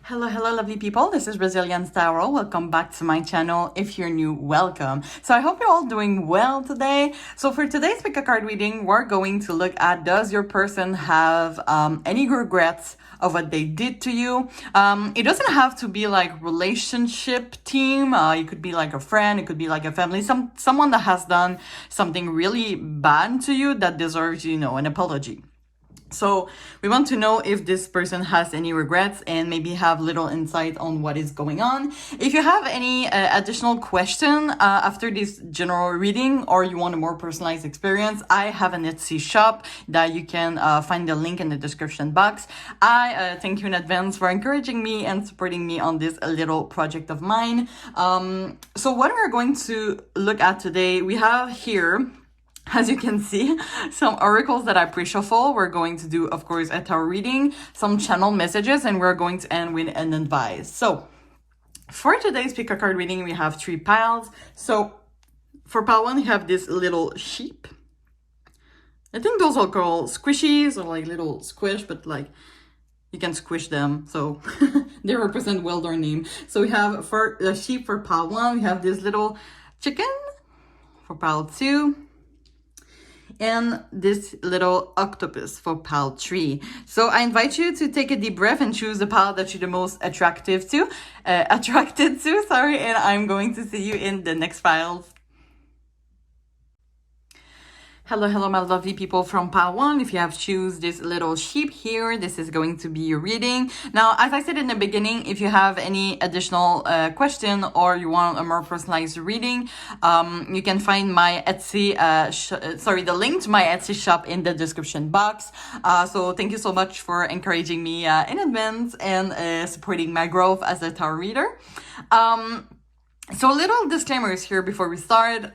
Hello, hello, lovely people. This is Brazilian Tarot. Welcome back to my channel. If you're new, welcome. So I hope you're all doing well today. So for today's pick a card reading, we're going to look at, does your person have any regrets of what they did to you? It doesn't have to be like relationship team. It could be like a friend. It could be like a family. Someone that has done something really bad to you that deserves, an apology. So we want to know if this person has any regrets and maybe have little insight on what is going on. If you have any additional question after this general reading, or you want a more personalized experience, I have an Etsy shop that you can find the link in the description box. I thank you in advance for encouraging me and supporting me on this little project of mine. So what we're going to look at today, we have here, as you can see, some oracles that I pre-shuffle. We're going to do, of course, a tarot reading, some channel messages, and we're going to end with an advice. So for today's pick a card reading, we have 3 piles. So for pile 1, you have this little sheep. I think those are called squishies or like little squish, but like you can squish them. So they represent well their name. So we have for the sheep for pile 1, we have this little chicken for pile 2. And this little octopus for pile 3. So I invite you to take a deep breath and choose the pile that you're the most attracted to, and I'm going to see you in the next piles. Hello, my lovely people from pile 1. If you have choose this little sheep here, this is going to be your reading. Now, as I said in the beginning, if you have any additional question or you want a more personalized reading, you can find my Etsy, the link to my Etsy shop in the description box. So thank you so much for encouraging me in advance and supporting my growth as a tarot reader. So little disclaimers here before we start.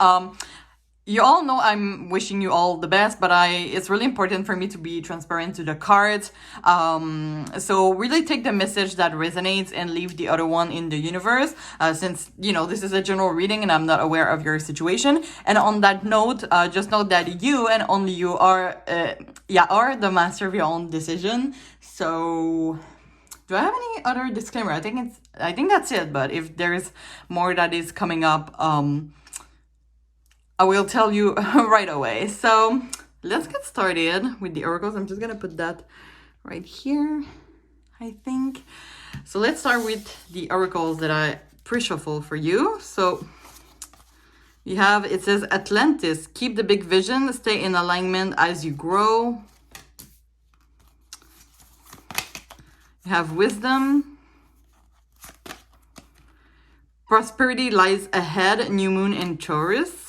You all know I'm wishing you all the best, but it's really important for me to be transparent to the cards. So really take the message that resonates and leave the other one in the universe, since, this is a general reading and I'm not aware of your situation. And on that note, just know that you and only you are the master of your own decision. So do I have any other disclaimer? I think that's it. But if there's more that is coming up, I will tell you right away. So let's get started with the oracles. I'm just gonna put that right here, I think. So let's start with the oracles that I pre-shuffle for you. So you have, it says Atlantis, keep the big vision, stay in alignment as you grow. You have wisdom. Prosperity lies ahead, new moon in Taurus.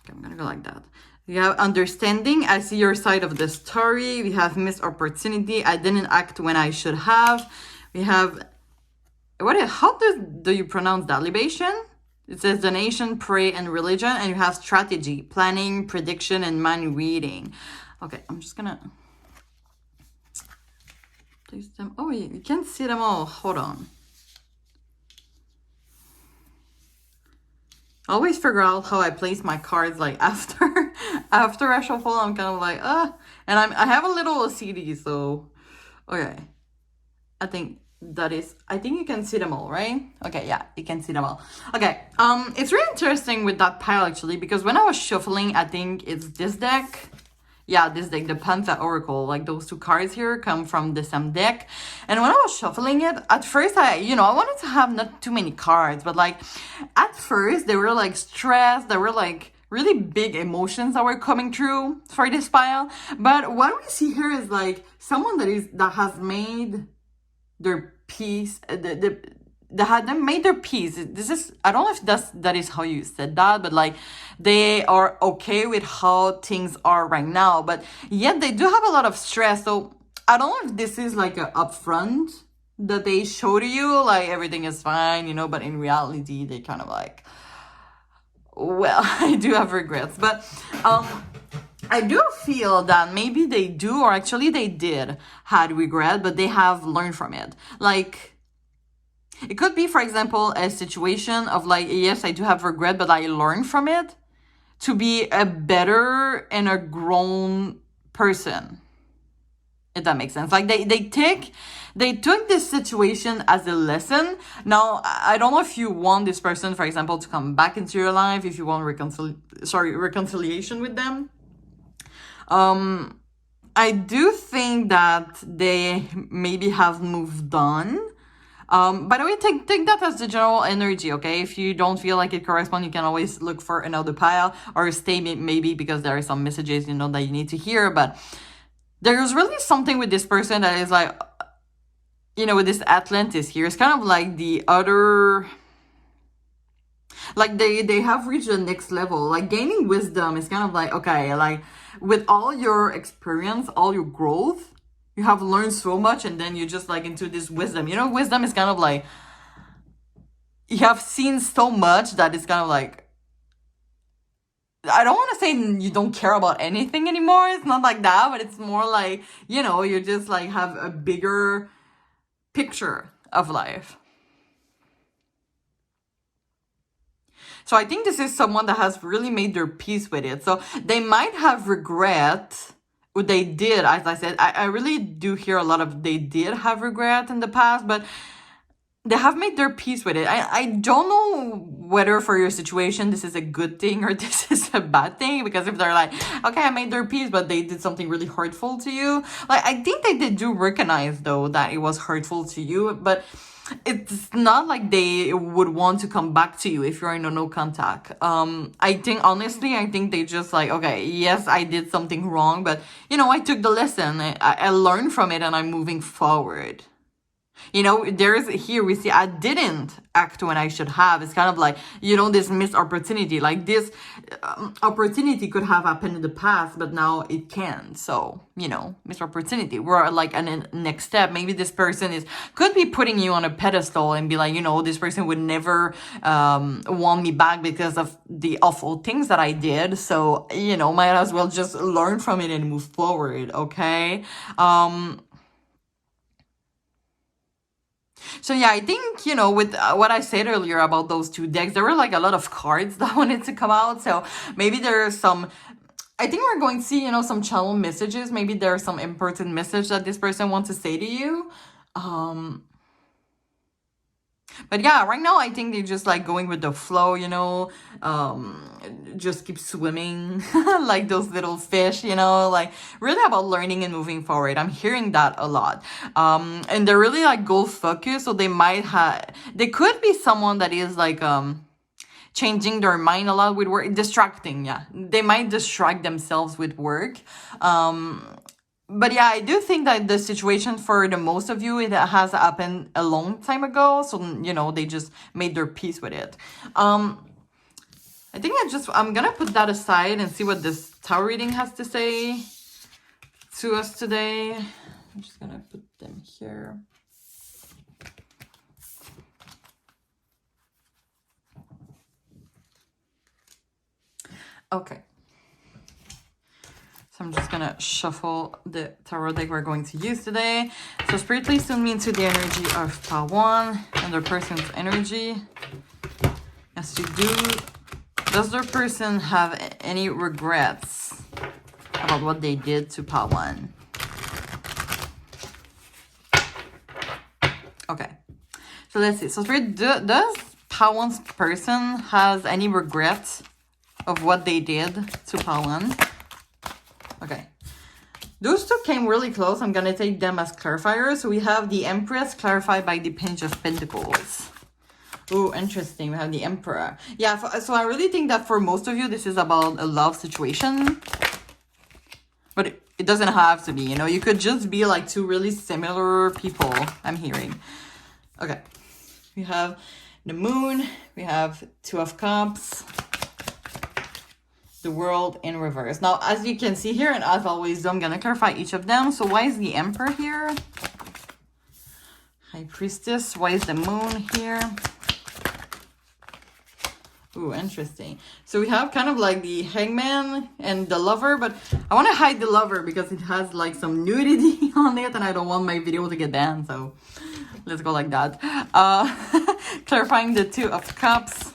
I'm gonna go like that. You have understanding. I see your side of the story. We have missed opportunity. I didn't act when I should have. We have, how do you pronounce that? Libation? It says donation, pray, and religion. And you have strategy, planning, prediction, and mind reading. Okay, I'm just gonna place them. Oh, you can't see them all. Hold on. I always figure out how I place my cards like after I shuffle. I'm kind of like, and I have a little CD, so okay. I think you can see them all, right? Okay, yeah, you can see them all. Okay, it's really interesting with that pile actually, because when I was shuffling, I think it's this deck. Yeah, this deck, the Panther Oracle, like those 2 cards here come from the same deck. And when I was shuffling it, at first I wanted to have not too many cards, but like at first they were like stressed, they were like really big emotions that were coming through for this pile. But what we see here is like someone that has made their peace, that had them made their peace. This is, I don't know if that is how you said that, but like they are okay with how things are right now, but yet they do have a lot of stress. So I don't know if this is like a upfront that they show to you, like everything is fine, but in reality they kind of like, well, I do have regrets, but I do feel that maybe they do, or actually they did had regret, but they have learned from it. Like, it could be, for example, a situation of like, yes, I do have regret, but I learned from it to be a better and a grown person. If that makes sense. Like they took this situation as a lesson. Now, I don't know if you want this person, for example, to come back into your life, if you want reconciliation with them. I do think that they maybe have moved on. By the way, take that as the general energy, okay? If you don't feel like it corresponds, you can always look for another pile or stay maybe because there are some messages, you know, that you need to hear. But there's really something with this person that is like, you know, with this Atlantis here, it's kind of like the other, like they have reached the next level. Like gaining wisdom is kind of like, okay, like with all your experience, all your growth, you have learned so much, and then you're just like into this wisdom. You know, wisdom is kind of like, you have seen so much that it's kind of like, I don't want to say you don't care about anything anymore. It's not like that, but it's more like, you know, you just like have a bigger picture of life. So I think this is someone that has really made their peace with it. So they might have regret what they did. As I said, I really do hear a lot of they did have regret in the past, but they have made their peace with it. I don't know whether for your situation this is a good thing or this is a bad thing, because if they're like, okay, I made their peace, but they did something really hurtful to you, like I think they do recognize though that it was hurtful to you, but it's not like they would want to come back to you if you're in a no contact. I think honestly, I think they just like, okay, yes, I did something wrong, but you know, I took the lesson, I learned from it, and I'm moving forward. You know, there's here we see I didn't act when I should have. It's kind of like, you know, this missed opportunity. Like this opportunity could have happened in the past, but now it can't. So, you know, missed opportunity. We're like an next step. Maybe this person could be putting you on a pedestal and be like, you know, this person would never want me back because of the awful things that I did. So, you know, might as well just learn from it and move forward. Okay. So yeah, I think, you know, with what I said earlier about those two decks, there were like a lot of cards that wanted to come out. So maybe there are some, I think we're going to see, you know, some channel messages. Maybe there's some important message that this person wants to say to you. But yeah, right now I think they're just like going with the flow, you know, just keep swimming like those little fish, you know, like really about learning and moving forward. I'm hearing that a lot. And they're really like goal focused. So they could be someone that is like, changing their mind a lot with work, distracting. Yeah, they might distract themselves with work. But yeah, I do think that the situation for the most of you, it has happened a long time ago. So, you know, they just made their peace with it. I think I'm going to put that aside and see what this tarot reading has to say to us today. I'm just going to put them here. Okay. So I'm just going to shuffle the tarot deck we're going to use today. So Spirit, please tune me into the energy of Pawan and their person's energy. As you do, does their person have any regrets about what they did to Pawan? Okay. So let's see. So Spirit, does Pawan's person has any regrets of what they did to Pawan? Okay, those two came really close. I'm gonna take them as clarifiers. So we have the Empress clarified by the Page of Pentacles. Oh, interesting. We have the Emperor. Yeah, so I really think that for most of you, this is about a love situation. But it doesn't have to be, you know. You could just be like two really similar people, I'm hearing. Okay, we have the Moon. We have Two of Cups. The World in reverse. Now, as you can see here, and as always, I'm going to clarify each of them. So why is the Emperor here? High Priestess. Why is the Moon here? Ooh, interesting. So we have kind of like the Hangman and the Lover, but I want to hide the Lover because it has like some nudity on it and I don't want my video to get banned. So let's go like that. Clarifying the Two of Cups.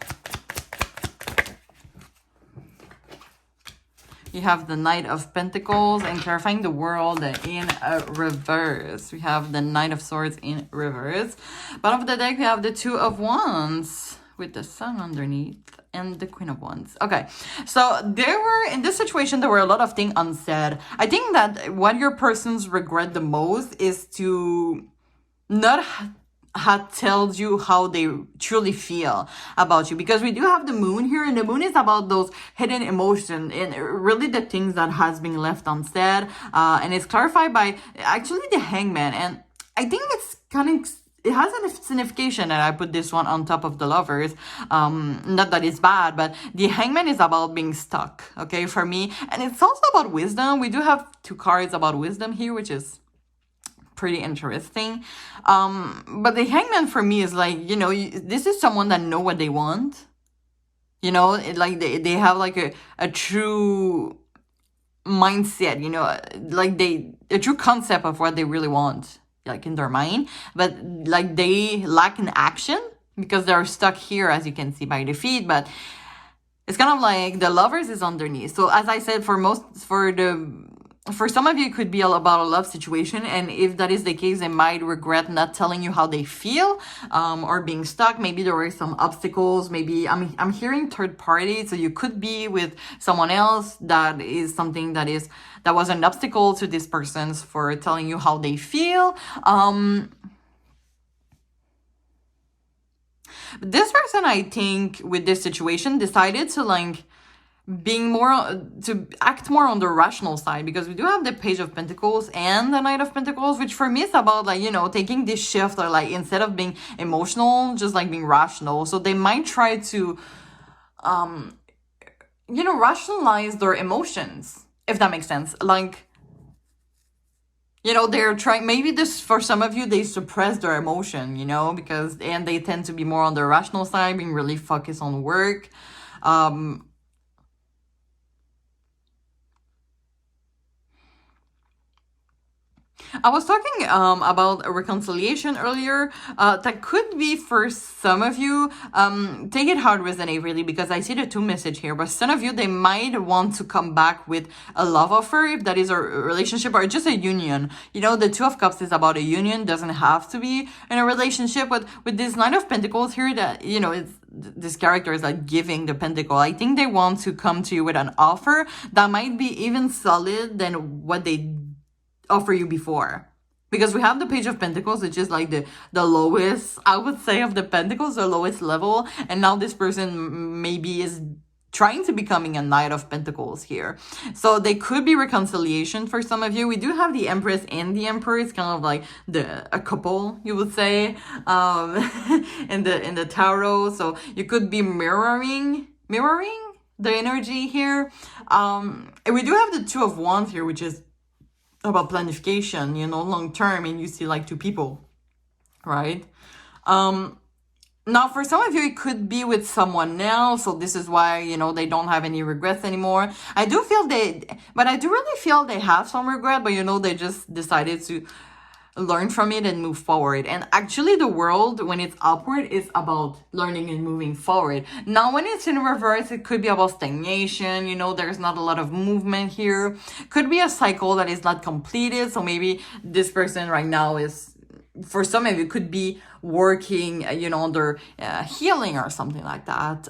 You have the Knight of Pentacles and clarifying the world in reverse. We have the Knight of Swords in reverse. Bottom of the deck, we have the Two of Wands with the Sun underneath and the Queen of Wands. Okay, so in this situation, there were a lot of things unsaid. I think that what your persons regret the most is to not had told you how they truly feel about you, because we do have the moon here, and the moon is about those hidden emotions and really the things that has been left unsaid, and it's clarified by actually the Hangman. And I think it's kind of, it has a signification that I put this one on top of the Lovers. Not that it's bad, but the Hangman is about being stuck, okay, for me. And it's also about wisdom. We do have 2 cards about wisdom here, which is pretty interesting. But the Hangman for me is like, you know, this is someone that know what they want. You know, like they have like a true mindset, you know, like a true concept of what they really want, like in their mind, but like they lack in action because they're stuck here, as you can see by the feet. But it's kind of like the Lovers is underneath. So as I said, for some of you, it could be all about a love situation, and if that is the case, they might regret not telling you how they feel, or being stuck. Maybe there were some obstacles. Maybe I'm hearing third party, so you could be with someone else. That is something that was an obstacle to this person's for telling you how they feel. This person, I think, with this situation, decided to like to act more on the rational side, because we do have the Page of Pentacles and the Knight of Pentacles, which for me is about like, you know, taking this shift, or like instead of being emotional, just like being rational. So they might try to you know, rationalize their emotions, if that makes sense. Like, you know, they're trying, maybe this, for some of you, they suppress their emotion, you know, and they tend to be more on the rational side, being really focused on work. I was talking about a reconciliation earlier. That could be for some of you. Take it how it resonate, really, because I see the 2 message here. But some of you, they might want to come back with a love offer, if that is a relationship or just a union. You know, the 2 of Cups is about a union, doesn't have to be in a relationship. But with this Knight of Pentacles here, that, you know, this character is like giving the pentacle. I think they want to come to you with an offer that might be even solid than what they offer you before, because we have the Page of Pentacles, which is like the lowest, I would say, of the Pentacles, the lowest level, and now this person maybe is trying to becoming a Knight of Pentacles here. So they could be reconciliation for some of you. We do have the Empress and the Emperor. It's kind of like a couple, you would say, in the tarot. So you could be mirroring the energy here. And we do have the 2 of Wands here, which is about planification, you know, long term, and you see like 2 people, right? Now for some of you, it could be with someone else, so this is why, you know, they don't have any regrets anymore. I do really feel they have some regret, but you know, they just decided to learn from it and move forward. And actually the world, when it's upward, is about learning and moving forward. Now when it's in reverse, it could be about stagnation, you know, there's not a lot of movement here. Could be a cycle that is not completed. So maybe this person right now is, for some of you, could be working, you know, on their healing or something like that.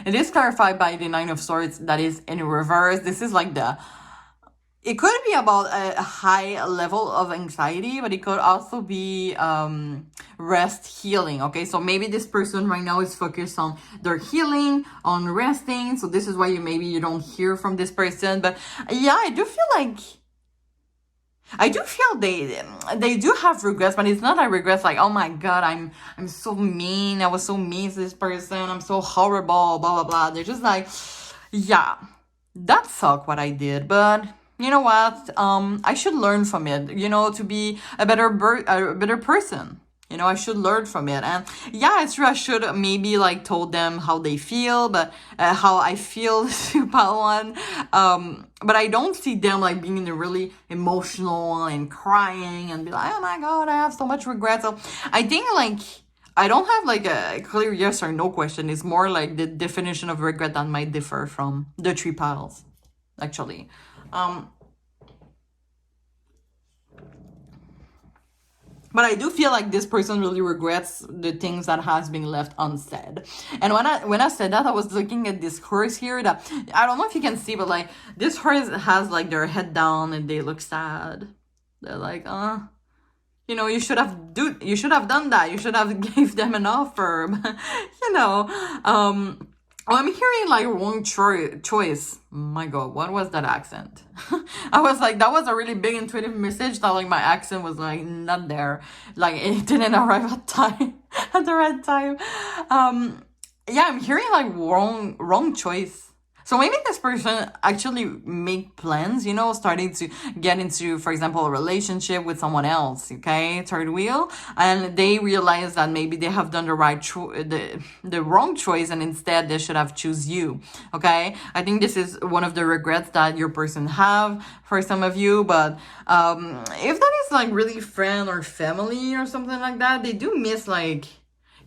It is clarified by the 9 of Swords that is in reverse. This is like it could be about a high level of anxiety, but it could also be rest, healing, okay? So maybe this person right now is focused on their healing, on resting. So this is why maybe you don't hear from this person. But yeah, I do feel they do have regrets, but it's not like regrets like, oh my God, I'm so mean. I was so mean to this person. I'm so horrible, blah, blah, blah. They're just like, yeah, that sucked what I did, but you know what? I should learn from it, you know, to be a better person. You know, I should learn from it. And yeah, it's true, I should maybe like told them how they feel, but how I feel about one. But I don't see them like being really emotional and crying and be like, oh my God, I have so much regret. So I think like I don't have like a clear yes or no question. It's more like the definition of regret that might differ from the three piles, actually. But I do feel like this person really regrets the things that has been left unsaid. And when I said that, I was looking at this horse here that I don't know if you can see, but like this horse has like their head down and they look sad. They're like, you should have done that. You should have gave them an offer. I'm hearing like wrong choice. My God, what was that accent? I was like, that was a really big intuitive message that like my accent was like not there. Like it didn't arrive at time at the right time. Yeah, I'm hearing like wrong choice. So maybe this person actually make plans, starting to get into, for example, a relationship with someone else, okay, third wheel, and they realize that maybe they have done the wrong choice, and instead they should have choose you, okay? I think this is one of the regrets that your person have for some of you, but if that is like really friend or family or something like that, they do miss like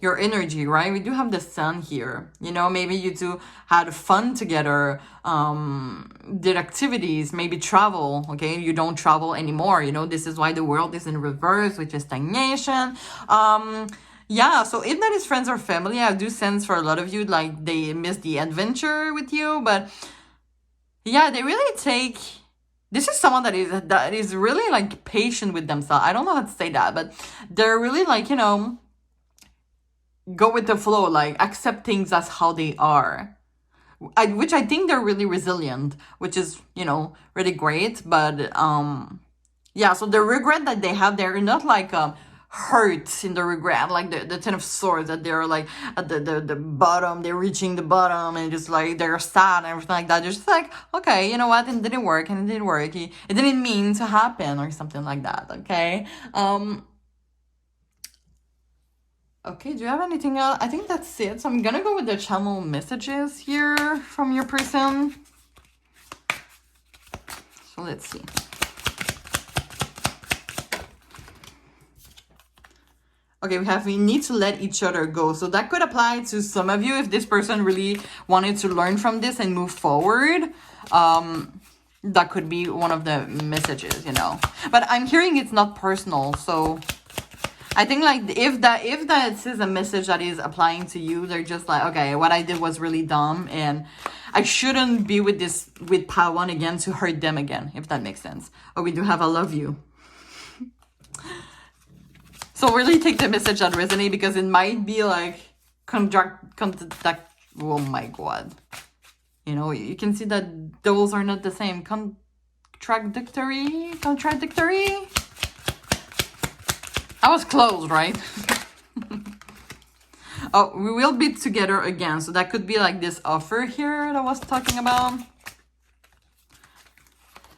your energy, right? We do have the sun here. Maybe you two had fun together, did activities, maybe travel, okay? You don't travel anymore, this is why the world is in reverse, which is stagnation. Yeah, so if that is friends or family, I do sense for a lot of you, like they miss the adventure with you, but yeah, they really take... This is someone that is really like patient with themselves. I don't know how to say that, but they're really like, go with the flow, like accept things as how they are. Which I think they're really resilient, which is, really great. But yeah, so the regret that they have, they're not like hurt in the regret, like the Ten of Swords, that they're like at the bottom, they're reaching the bottom and just like they're sad and everything like that. They're just like, okay, you know what, it didn't work and it didn't work. It didn't mean to happen or something like that, okay? Okay, do you have anything else? I think that's it. So I'm gonna go with the channel messages here from your person. So let's see. Okay, we need to let each other go. So that could apply to some of you if this person really wanted to learn from this and move forward. That could be one of the messages, But I'm hearing it's not personal, so... I think like if that is a message that is applying to you, they're just like, okay, what I did was really dumb and I shouldn't be with pile one again to hurt them again, if that makes sense. Or we do have I love you. So really take the message that resonates, because it might be like oh my God. You can see that those are not the same. Contradictory. I was close, right? Oh, we will be together again. So that could be like this offer here that I was talking about.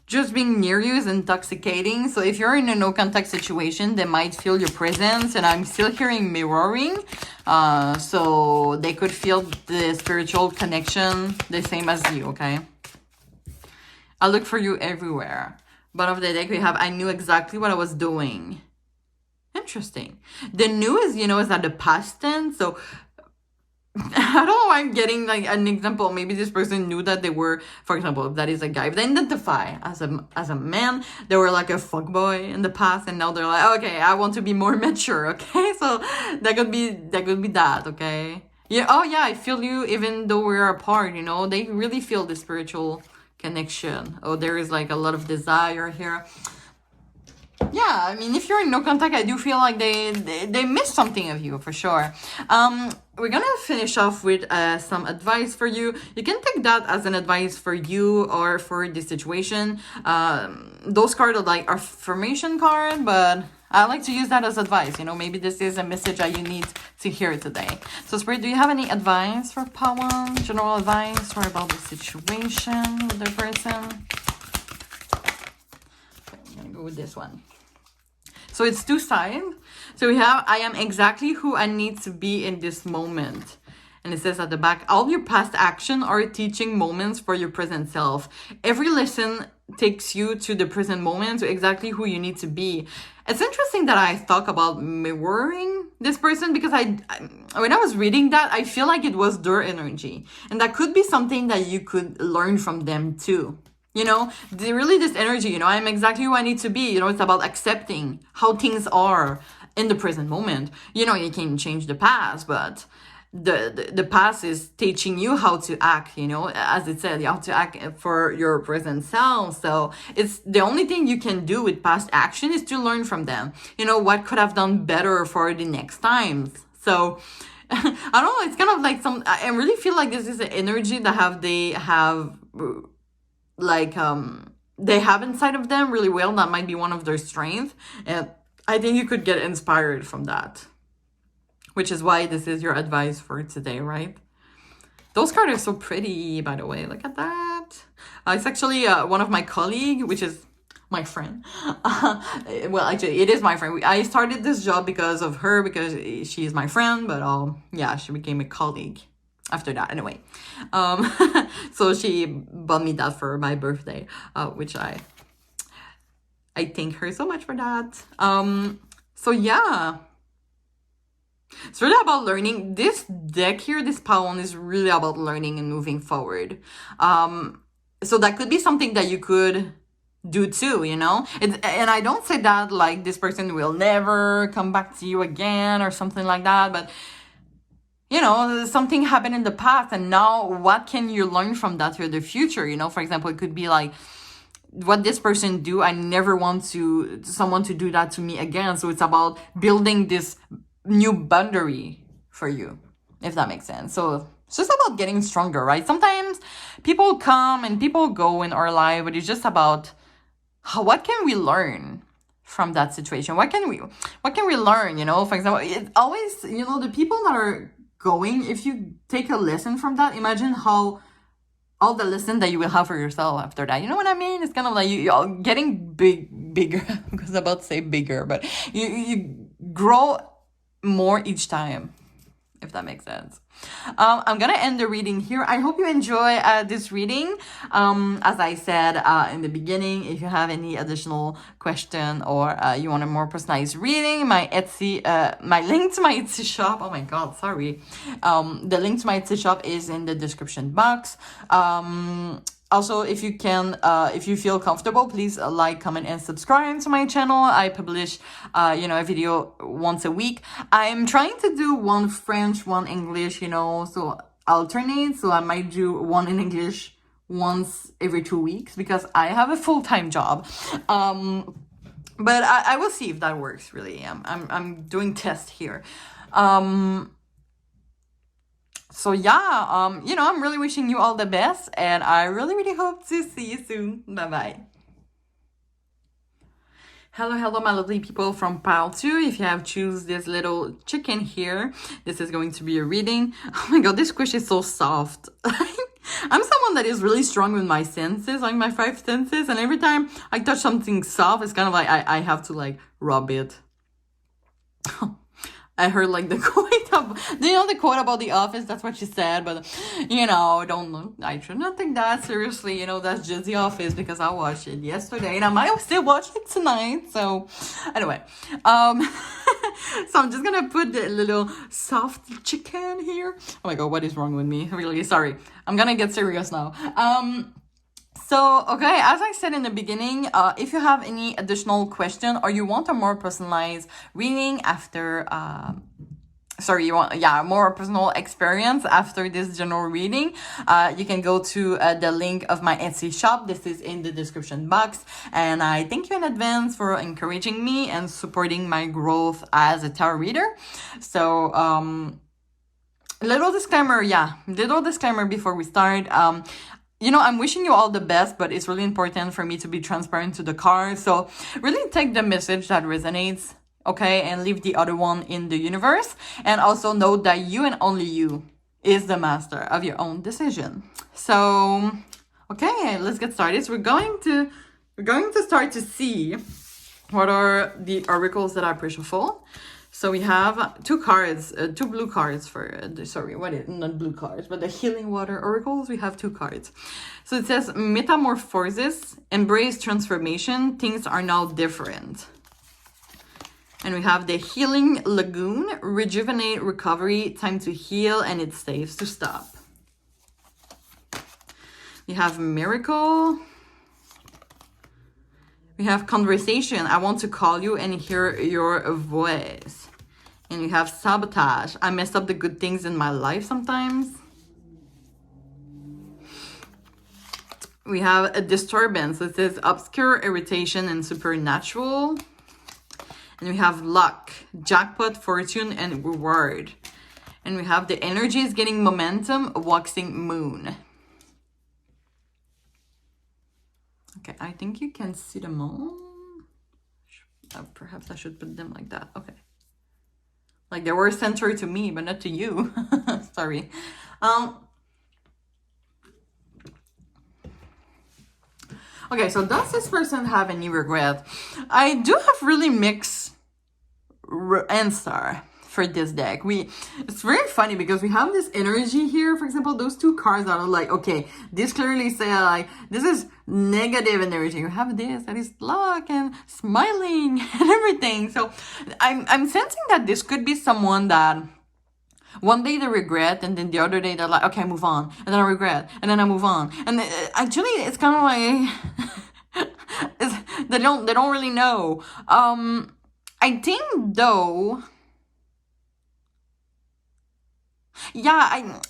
Just being near you is intoxicating. So if you're in a no contact situation, they might feel your presence. And I'm still hearing mirroring. So they could feel the spiritual connection the same as you, okay? I look for you everywhere. Bottom of the deck, we have I knew exactly what I was doing. Interesting. The new is, is at the past tense. So I don't know why I'm getting like an example. Maybe this person knew that they were, for example, if that is a guy, if they identify as a man, they were like a fuckboy in the past, and now they're like, okay, I want to be more mature. Okay, so that could be that. Okay. Yeah. Oh yeah, I feel you. Even though we're apart, they really feel the spiritual connection. Oh, there is like a lot of desire here. Yeah, I mean, if you're in no contact, I do feel like they miss something of you, for sure. We're gonna finish off with some advice for you. You can take that as an advice for you or for this situation. Those cards are like affirmation card, but I like to use that as advice. Maybe this is a message that you need to hear today. So, Spirit, do you have any advice for Pawan? General advice or about the situation with the person? Go with this one. So it's two sides. So we have I am exactly who I need to be in this moment. And it says at the back, all your past action are teaching moments for your present self. Every lesson takes you to the present moment, to exactly who you need to be. It's interesting that I talk about mirroring this person, because when I was reading that, I feel like it was their energy, and that could be something that you could learn from them too. You know, really this energy, you know, I'm exactly who I need to be. You know, it's about accepting how things are in the present moment. You know, you can change the past, but the past is teaching you how to act, you know, as it said, you have to act for your present self. So it's the only thing you can do with past action is to learn from them. You know, what could have done better for the next times. So I don't know, it's kind of like I really feel like this is the energy that they have inside of them really well. That might be one of their strengths, and I think you could get inspired from that, which is why this is your advice for today, right? Those cards are so pretty, by the way. Look at that. It's actually one of my colleagues, which is my friend. Well, actually, it is my friend. I started this job because of her, because she is my friend, but yeah, she became a colleague after that. Anyway, so she bought me that for my birthday, which I thank her so much for that. So yeah, it's really about learning. This deck here, this pawn, is really about learning and moving forward. So that could be something that you could do too, you know? And I don't say that like this person will never come back to you again or something like that, but you know, something happened in the past, and now what can you learn from that for the future? You know, for example, it could be like, what this person do, I never want someone to do that to me again. So it's about building this new boundary for you, if that makes sense. So it's just about getting stronger, right? Sometimes people come and people go in our life, but it's just about what can we learn from that situation? What can we learn? You know, for example, it always, you know, the people that are going, if you take a lesson from that, imagine how all the lesson that you will have for yourself after that. You know what I mean? It's kind of like you're getting bigger. I was about to say bigger, but you grow more each time, if that makes sense. I'm gonna end the reading here. I hope you enjoy this reading. As I said in the beginning, if you have any additional question or you want a more personalized reading, my link to my Etsy shop, oh my god, sorry, the link to my Etsy shop is in the description box. Also, if you feel comfortable, please like, comment, and subscribe to my channel. I publish, a video once a week. I'm trying to do one French, one English, you know, so alternate. So I might do one in English once every 2 weeks, because I have a full-time job. But I will see if that works, really. I'm doing tests here. So yeah, I'm really wishing you all the best, and I really hope to see you soon. Bye-bye. Hello, my lovely people from pile 2. If you have choose this little chicken here, this is going to be a reading. Oh my god, this squish is so soft. I'm someone that is really strong with my senses, like my 5 senses, and every time I touch something soft, it's kind of like I have to like rub it. I heard like the quote the quote about The Office, that's what she said, but I should not take that seriously, that's just The Office, because I watched it yesterday and I might still watch it tonight, so anyway, so I'm just gonna put the little soft chicken here. Oh my god, what is wrong with me? Really sorry, I'm gonna get serious now. So, okay, as I said in the beginning, if you have any additional question or you want a more personalized reading after, more personal experience after this general reading, you can go to the link of my Etsy shop. This is in the description box. And I thank you in advance for encouraging me and supporting my growth as a tarot reader. So, little disclaimer before we start. I'm wishing you all the best, but it's really important for me to be transparent to the cards. So really take the message that resonates, okay, and leave the other one in the universe. And also know that you and only you is the master of your own decision. So, okay, let's get started. So we're going to start to see what are the oracles that are precious. So we have two cards, two blue cards for, not blue cards, but the healing water oracles. We have two cards. So it says metamorphosis, embrace transformation, things are now different. And we have the healing lagoon, rejuvenate, recovery, time to heal, and it's safe to stop. We have miracle. We have conversation. I want to call you and hear your voice. And you have sabotage. I mess up the good things in my life sometimes. We have a disturbance. It says obscure, irritation, and supernatural. And we have luck, jackpot, fortune, and reward. And we have the energy is getting momentum, waxing moon. Okay, I think you can see them all. Perhaps I should put them like that. Okay. Like they were centered to me, but not to you. Sorry. Okay, so does this person have any regret? I do have really mixed answer for this deck. It's very funny because we have this energy here. For example, those two cards that are like, okay, this clearly say like this is negative energy. You have this that is luck and smiling and everything. So I'm sensing that this could be someone that one day they regret, and then the other day they're like, okay, I move on, and then I regret, and then I move on. And actually, it's kind of like they don't really know. I think though, yeah,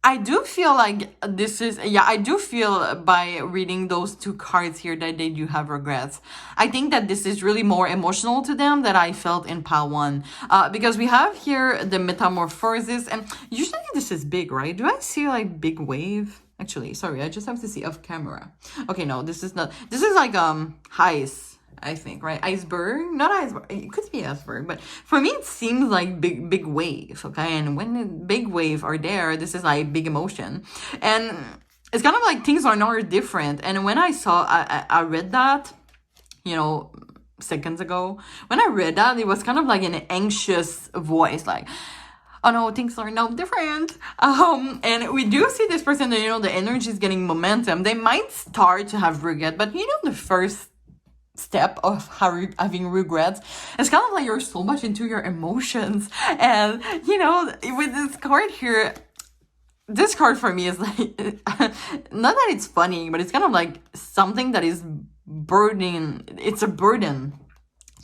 I do feel like this is, I do feel by reading those two cards here that they do have regrets. I think that this is really more emotional to them than I felt in pile one. Because we have here the metamorphosis, and usually this is big, right? Do I see like big wave? Actually, sorry, I just have to see off camera. Okay, no, this is not, this is like ice. I think, right? Iceberg, not iceberg. It could be iceberg, but for me, it seems like big wave. Okay, and when the big wave are there, this is like big emotion, and it's kind of like things are now different. And when I read that, seconds ago, when I read that, it was kind of like an anxious voice, like, oh no, things are now different. And we do see this person that the energy is getting momentum. They might start to have regret, but the first step of having regrets, it's kind of like you're so much into your emotions, and with this card here, this card for me is like not that it's funny, but it's kind of like something that is burdening. It's a burden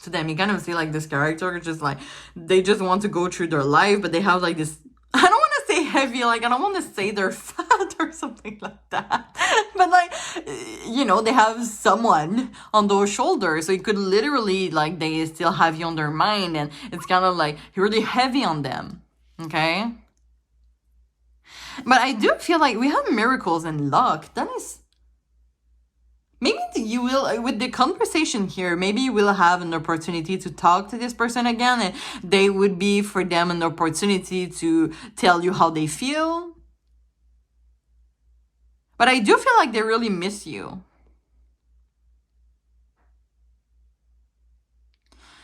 to them. You kind of see like this character just like they just want to go through their life, but they have like this, I don't want to say heavy, like I don't want to say they're fat or something like that, but like they have someone on those shoulders, so it could literally like they still have you on their mind, and it's kind of like really heavy on them. Okay, but I do feel like we have miracles and luck. That is, maybe you will, with the conversation here, maybe you will have an opportunity to talk to this person again, and they would be for them an opportunity to tell you how they feel. But I do feel like they really miss you.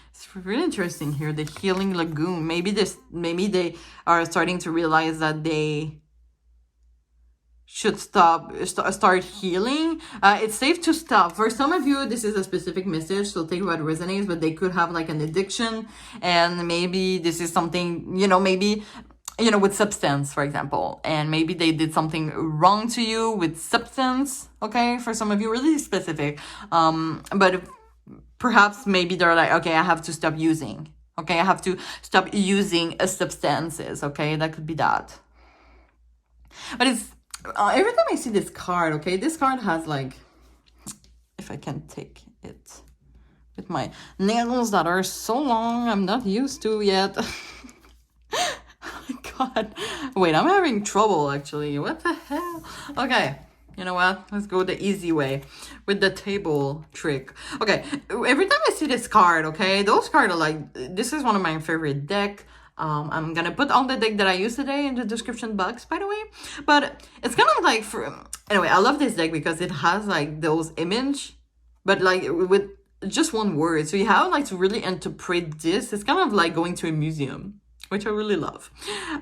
It's really interesting here, the healing lagoon. Maybe they are starting to realize that they should start healing. It's safe to stop. For some of you, this is a specific message, so take what resonates, but they could have like an addiction, and maybe this is something, maybe, with substance, for example, and maybe they did something wrong to you with substance, okay? For some of you, really specific. But perhaps maybe they're like, okay, I have to stop using. Okay, I have to stop using substances, okay? That could be that. But it's, every time I see this card, okay, this card has like, if I can take it with my nails that are so long, I'm not used to yet. Oh my god. Wait, I'm having trouble actually. What the hell? Okay, you know what? Let's go the easy way with the table trick. Okay, every time I see this card, okay, those cards are like, this is one of my favorite deck. I'm gonna put all the deck that I used today in the description box, by the way. But it's kind of like, anyway, I love this deck because it has like those image, but like with just one word. So you have like to really interpret this. It's kind of like going to a museum, which I really love.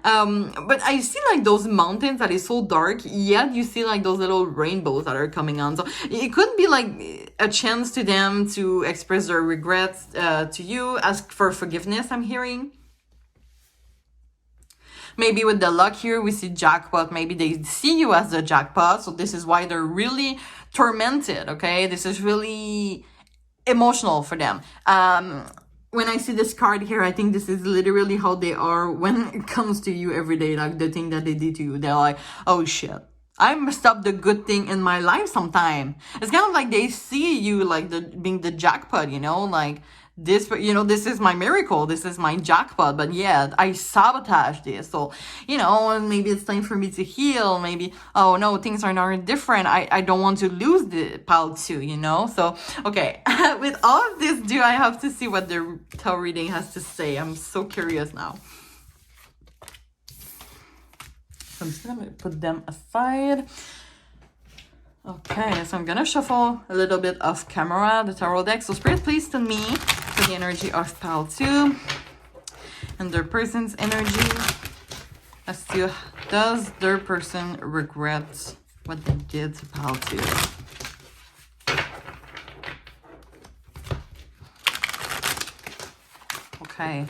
But I see like those mountains that is so dark, yet you see like those little rainbows that are coming on. So it could be like a chance to them to express their regrets to you, ask for forgiveness, I'm hearing. Maybe with the luck here, we see jackpot. Maybe they see you as the jackpot. So this is why they're really tormented, okay? This is really emotional for them. When I see this card here, I think this is literally how they are when it comes to you every day. Like the thing that they did to you. They're like, oh shit, I messed up the good thing in my life sometime. It's kind of like they see you like being the jackpot, you know? Like, this, you know, this is my miracle, this is my jackpot, but yeah, I sabotaged this. So, you know, maybe it's time for me to heal. Maybe, oh no, things are now different. I don't want to lose the pile too, you know? So, okay, with all of this, I have to see what the tarot reading has to say. I'm so curious now. So I'm just gonna put them aside. Okay, so I'm gonna shuffle a little bit off camera the tarot deck. So Spirit, please tell me for the energy of pile 2 and their person's energy as to, does their person regret what they did to pile 2? Okay.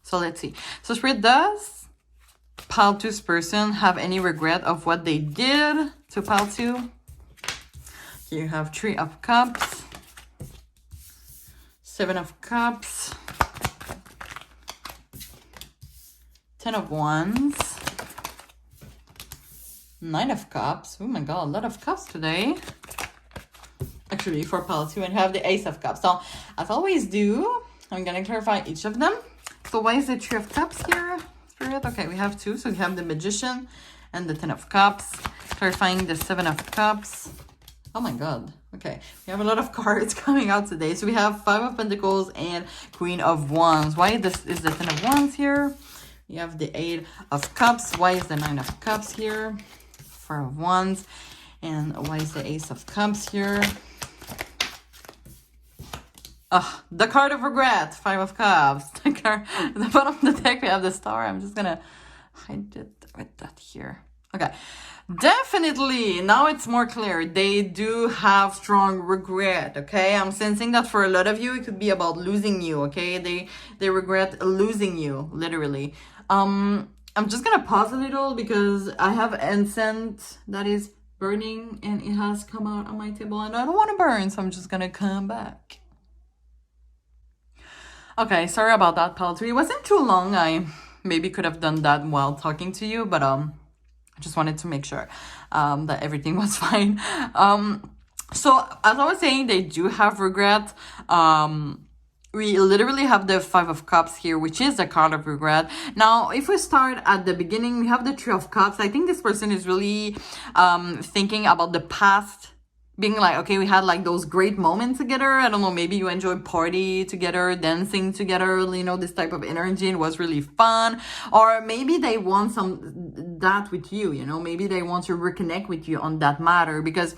So let's see. So Spirit, does pile 2's person have any regret of what they did to pile 2? You have 3 of Cups, 7 of Cups, 10 of Wands, 9 of Cups. Oh my god, a lot of cups today. Actually, for pile 2, and have the Ace of Cups. So, as I always do, I'm gonna clarify each of them. So why is the 3 of Cups here? Okay, we have 2. So we have the Magician and the 10 of Cups. Clarifying the 7 of Cups. Oh my god. Okay, we have a lot of cards coming out today. So we have 5 of Pentacles and Queen of Wands. Why this is the 10 of Wands here? We have the 8 of Cups. Why is the 9 of Cups here? 4 of Wands. And why is the Ace of Cups here? The card of regret, 5 of Cups. The card, the bottom of the deck, we have the Star. I'm just gonna hide it with that here. Okay, definitely, now it's more clear. They do have strong regret, okay? I'm sensing that for a lot of you, it could be about losing you, okay? They regret losing you, literally. I'm just gonna pause a little because I have incense that is burning and it has come out on my table and I don't want to burn, so I'm just gonna come back. Okay, sorry about that, pile 3. It wasn't too long. I maybe could have done that while talking to you, but I just wanted to make sure that everything was fine. So as I was saying, they do have regret. We literally have the 5 of Cups here, which is the card of regret. Now, if we start at the beginning, we have the 3 of Cups. I think this person is really thinking about the past, being like, okay, we had like those great moments together. I don't know, maybe you enjoyed party together, dancing together, you know, this type of energy. It was really fun. Or maybe they want that with you, you know, maybe they want to reconnect with you on that matter, because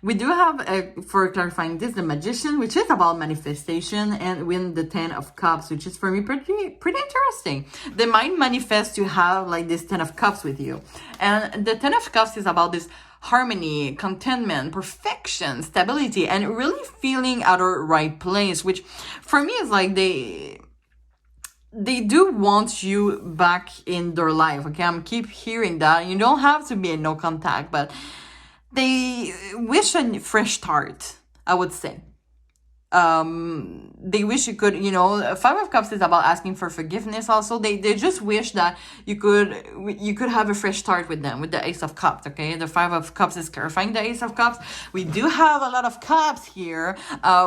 we do have, for clarifying this, the Magician, which is about manifestation, and win the 10 of Cups, which is for me pretty interesting. They might manifest to have like this 10 of Cups with you. And the 10 of Cups is about this harmony, contentment, perfection, stability, and really feeling at our right place, which for me is like they do want you back in their life. Okay, I'm keep hearing that. You don't have to be in no contact, but they wish a fresh start, I would say. They wish you could, you know, 5 of Cups is about asking for forgiveness also. They just wish that you could have a fresh start with them, with the Ace of Cups, okay? The 5 of Cups is clarifying the Ace of Cups. We do have a lot of cups here,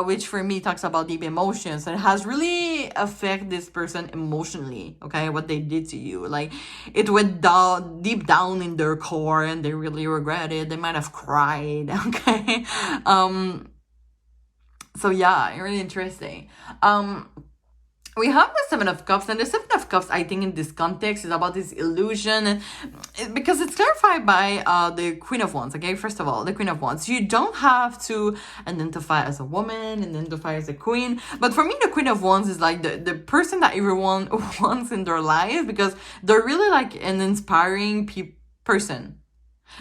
which for me talks about deep emotions. It has really affected this person emotionally, okay? What they did to you. Like, it went down, deep down in their core, and they really regret it. They might have cried, okay? So yeah, really interesting. we have the Seven of Cups, and the Seven of Cups, I think in this context, is about this illusion, and because it's clarified by the Queen of Wands. Okay, first of all, the Queen of Wands. You don't have to identify as a woman and identify as a queen, but for me, the Queen of Wands is like the person that everyone wants in their life, because they're really like an inspiring person.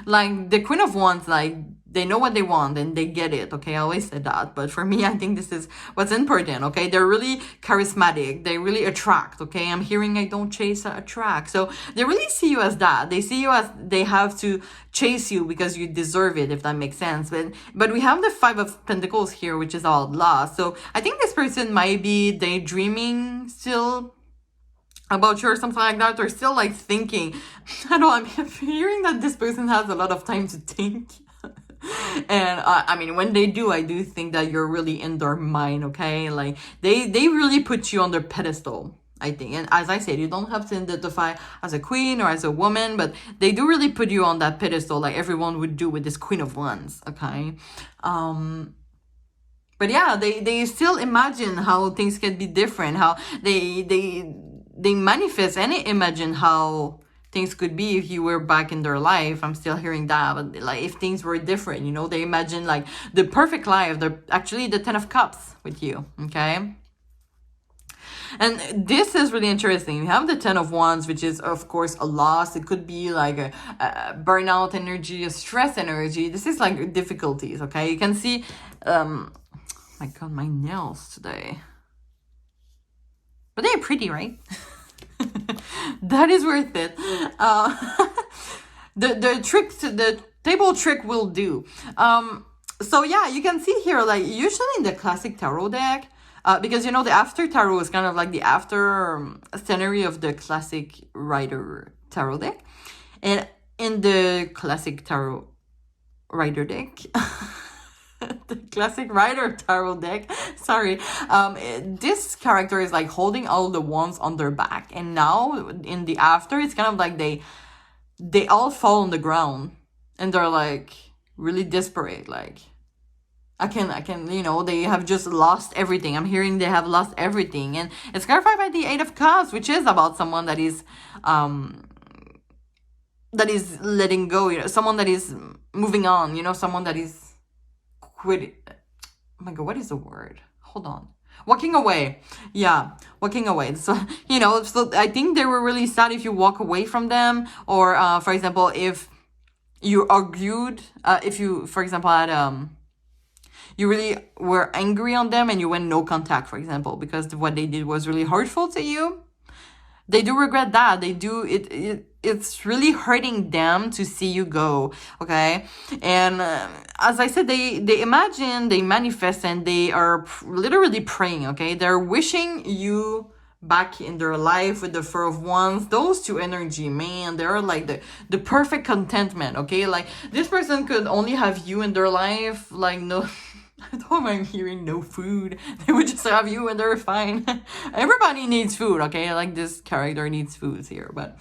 Like the Queen of Wands, like they know what they want and they get it. Okay, I always said that, but for me, I think this is what's important. Okay, they're really charismatic, they really attract. Okay, I'm hearing I don't chase, I attract. So they really see you as that. They see you as they have to chase you because you deserve it, if that makes sense. But we have the Five of Pentacles here, which is all lost. So I think this person might be daydreaming still about you or something like that, or still like thinking. I don't know, I'm hearing that this person has a lot of time to think. And I mean, when they do, I do think that you're really in their mind. Okay, like they really put you on their pedestal, I think. And as I said, you don't have to identify as a queen or as a woman, but they do really put you on that pedestal, like everyone would do with this Queen of Wands. Okay, but yeah, they still imagine how things can be different, how they manifest and imagine how things could be if you were back in their life. I'm still hearing that, but like if things were different, you know, they imagine like the perfect life. They're actually the Ten of Cups with you. Okay, and this is really interesting. You have the Ten of Wands, which is of course a loss. It could be like a burnout energy, a stress energy. This is like difficulties. Okay, you can see my god, my nails today, but they're pretty, right? That is worth it. The table trick will do. So yeah, you can see here, like usually in the classic tarot deck, because you know the after tarot is kind of like the after scenery of the classic rider tarot deck, and in the classic tarot rider deck. The classic rider tarot deck, sorry, this character is like holding all the wands on their back, and now in the after, it's kind of like they all fall on the ground and they're like really desperate, like I can, you know, they have just lost everything. I'm hearing they have lost everything, and it's clarified by the Eight of Cups, which is about someone that is letting go, you know, someone that is moving on, you know, someone that is quit. Oh my god, what is the word? Hold on. Walking away. Yeah, walking away. So, you know, so I think they were really sad if you walk away from them, or for example, if you argued, if you, for example, had you really were angry on them and you went no contact, for example, because what they did was really hurtful to you. They do regret that. They do it's really hurting them to see you go. Okay, and as I said, they imagine, they manifest, and they are literally praying. Okay, they're wishing you back in their life with the Four of Wands. Those two energy, man, they're like the perfect contentment. Okay, like this person could only have you in their life, like no. I don't mind hearing no food. They would just have you and they're fine. Everybody needs food, okay? Like this character needs food here, but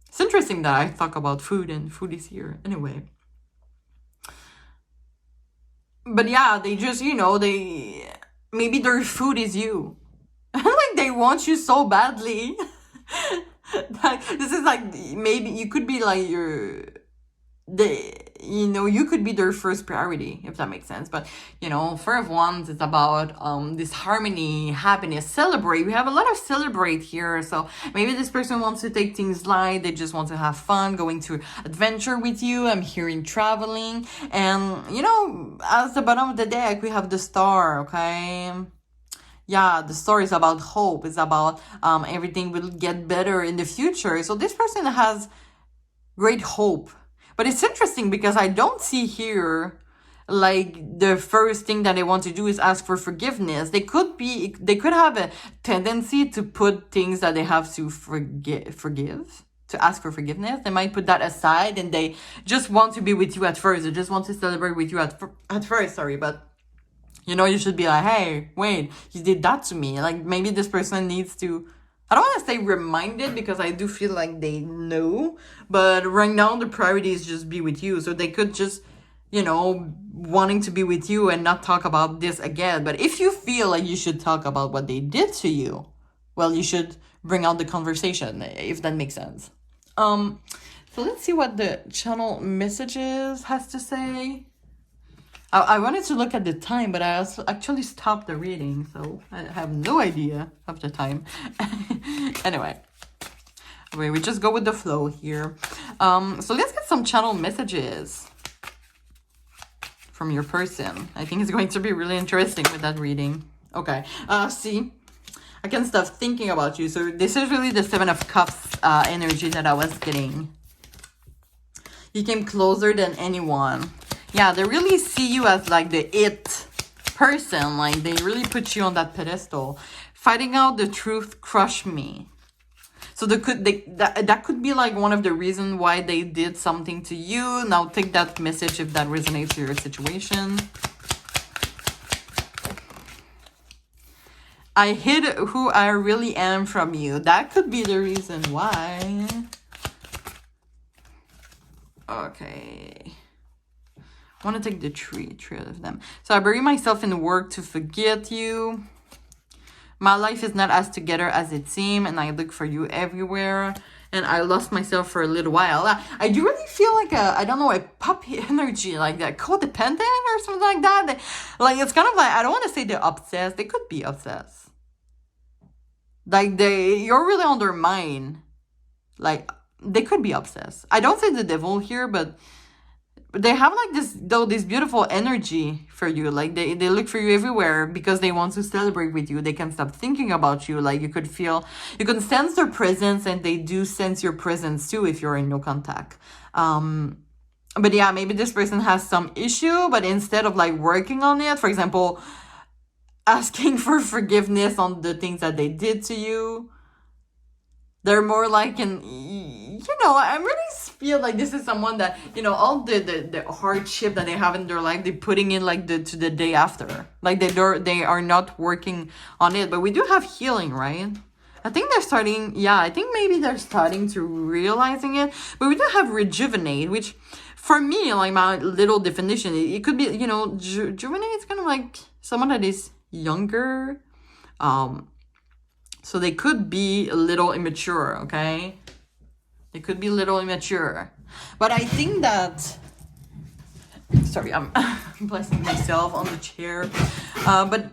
it's interesting that I talk about food and food is here anyway. But yeah, they just, you know, maybe their food is you. Like they want you so badly. Like, this is like, maybe you could be like you could be their first priority, if that makes sense. But you know, Four of Wands is about this harmony, happiness, celebrate. We have a lot of celebrate here. So maybe this person wants to take things light. They just want to have fun, going to adventure with you. I'm hearing traveling, and you know, at the bottom of the deck we have the Star. Okay, yeah, the story is about hope. It's about everything will get better in the future. So this person has great hope. But it's interesting because I don't see here like the first thing that they want to do is ask for forgiveness. They could have a tendency to put things that they have to forgive, to ask for forgiveness. They might put that aside and they just want to be with you at first. They just want to celebrate with you at first, sorry. But you know, you should be like, hey, wait, you did that to me. Like maybe this person needs to, I don't want to say reminded because I do feel like they know, but right now the priority is just be with you. So they could just, you know, wanting to be with you and not talk about this again. But if you feel like you should talk about what they did to you, well, you should bring out the conversation, if that makes sense. So let's see what the channel messages has to say. I wanted to look at the time, but I also actually stopped the reading, so I have no idea of the time. Anyway, we just go with the flow here. So let's get some channel messages from your person. I think it's going to be really interesting with that reading. Okay, see, I can't stop thinking about you. So this is really the Seven of Cups energy that I was getting. You came closer than anyone. Yeah, they really see you as like the it person. Like they really put you on that pedestal. Fighting out the truth crushed me. So that could be like one of the reasons why they did something to you. Now take that message if that resonates with your situation. I hid who I really am from you. That could be the reason why. Okay. I want to take the three of them. So I bury myself in work to forget you. My life is not as together as it seems, and I look for you everywhere. And I lost myself for a little while. I do really feel like I don't know, a puppy energy, like that codependent or something like that. Like, it's kind of like, I don't want to say they're obsessed. They could be obsessed. Like, you're really on their mind. Like, they could be obsessed. I don't say the devil here, but they have like this beautiful energy for you. Like they look for you everywhere because they want to celebrate with you. They can't stop thinking about you. Like you can sense their presence, and they do sense your presence too if you're in no contact. But yeah, maybe this person has some issue, but instead of like working on it, for example, asking for forgiveness on the things that they did to you, they're more like I really feel like this is someone that, all the hardship that they have in their life, they're putting in like to the day after. Like they are not working on it. But we do have healing, right? I think I think maybe they're starting to realizing it. But we do have rejuvenate, which for me, like my little definition, it could be, rejuvenate is kind of like someone that is younger. So they could be a little immature, okay? They could be a little immature. But I think that... Sorry, I'm blessing myself on the chair. But...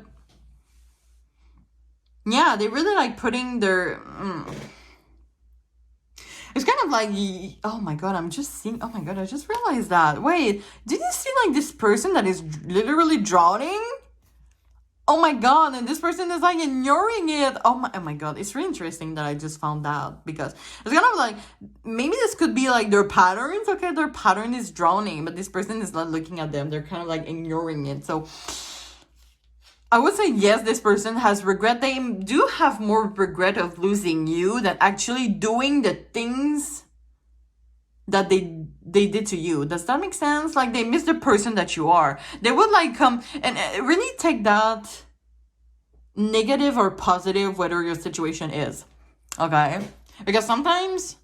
yeah, they really like putting their... It's kind of like... oh my god, I'm just seeing... oh my god, I just realized that. Wait, did you see like this person that is literally drowning? Oh my god, and this person is like ignoring it. Oh my god, it's really interesting that I just found out, because it's kind of like, maybe this could be like their patterns. Okay, their pattern is drowning, but this person is not looking at them. They're kind of like ignoring it. So I would say yes, this person has regret. They do have more regret of losing you than actually doing the things that they did to you. Does that make sense? Like they miss the person that you are. They would like come and really take that negative or positive, whatever your situation is. Okay? Because sometimes,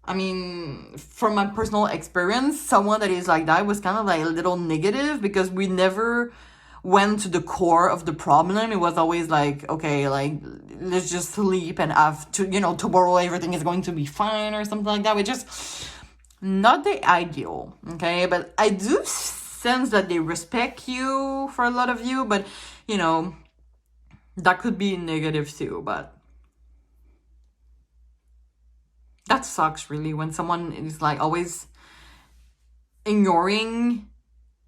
I mean, from my personal experience, someone that is like that was kind of like a little negative because we never went to the core of the problem. It was always like, okay, like let's just sleep and have to, tomorrow everything is going to be fine or something like that. We just... not the ideal, okay? But I do sense that they respect you for a lot of you, but, that could be negative too, but that sucks really when someone is like always ignoring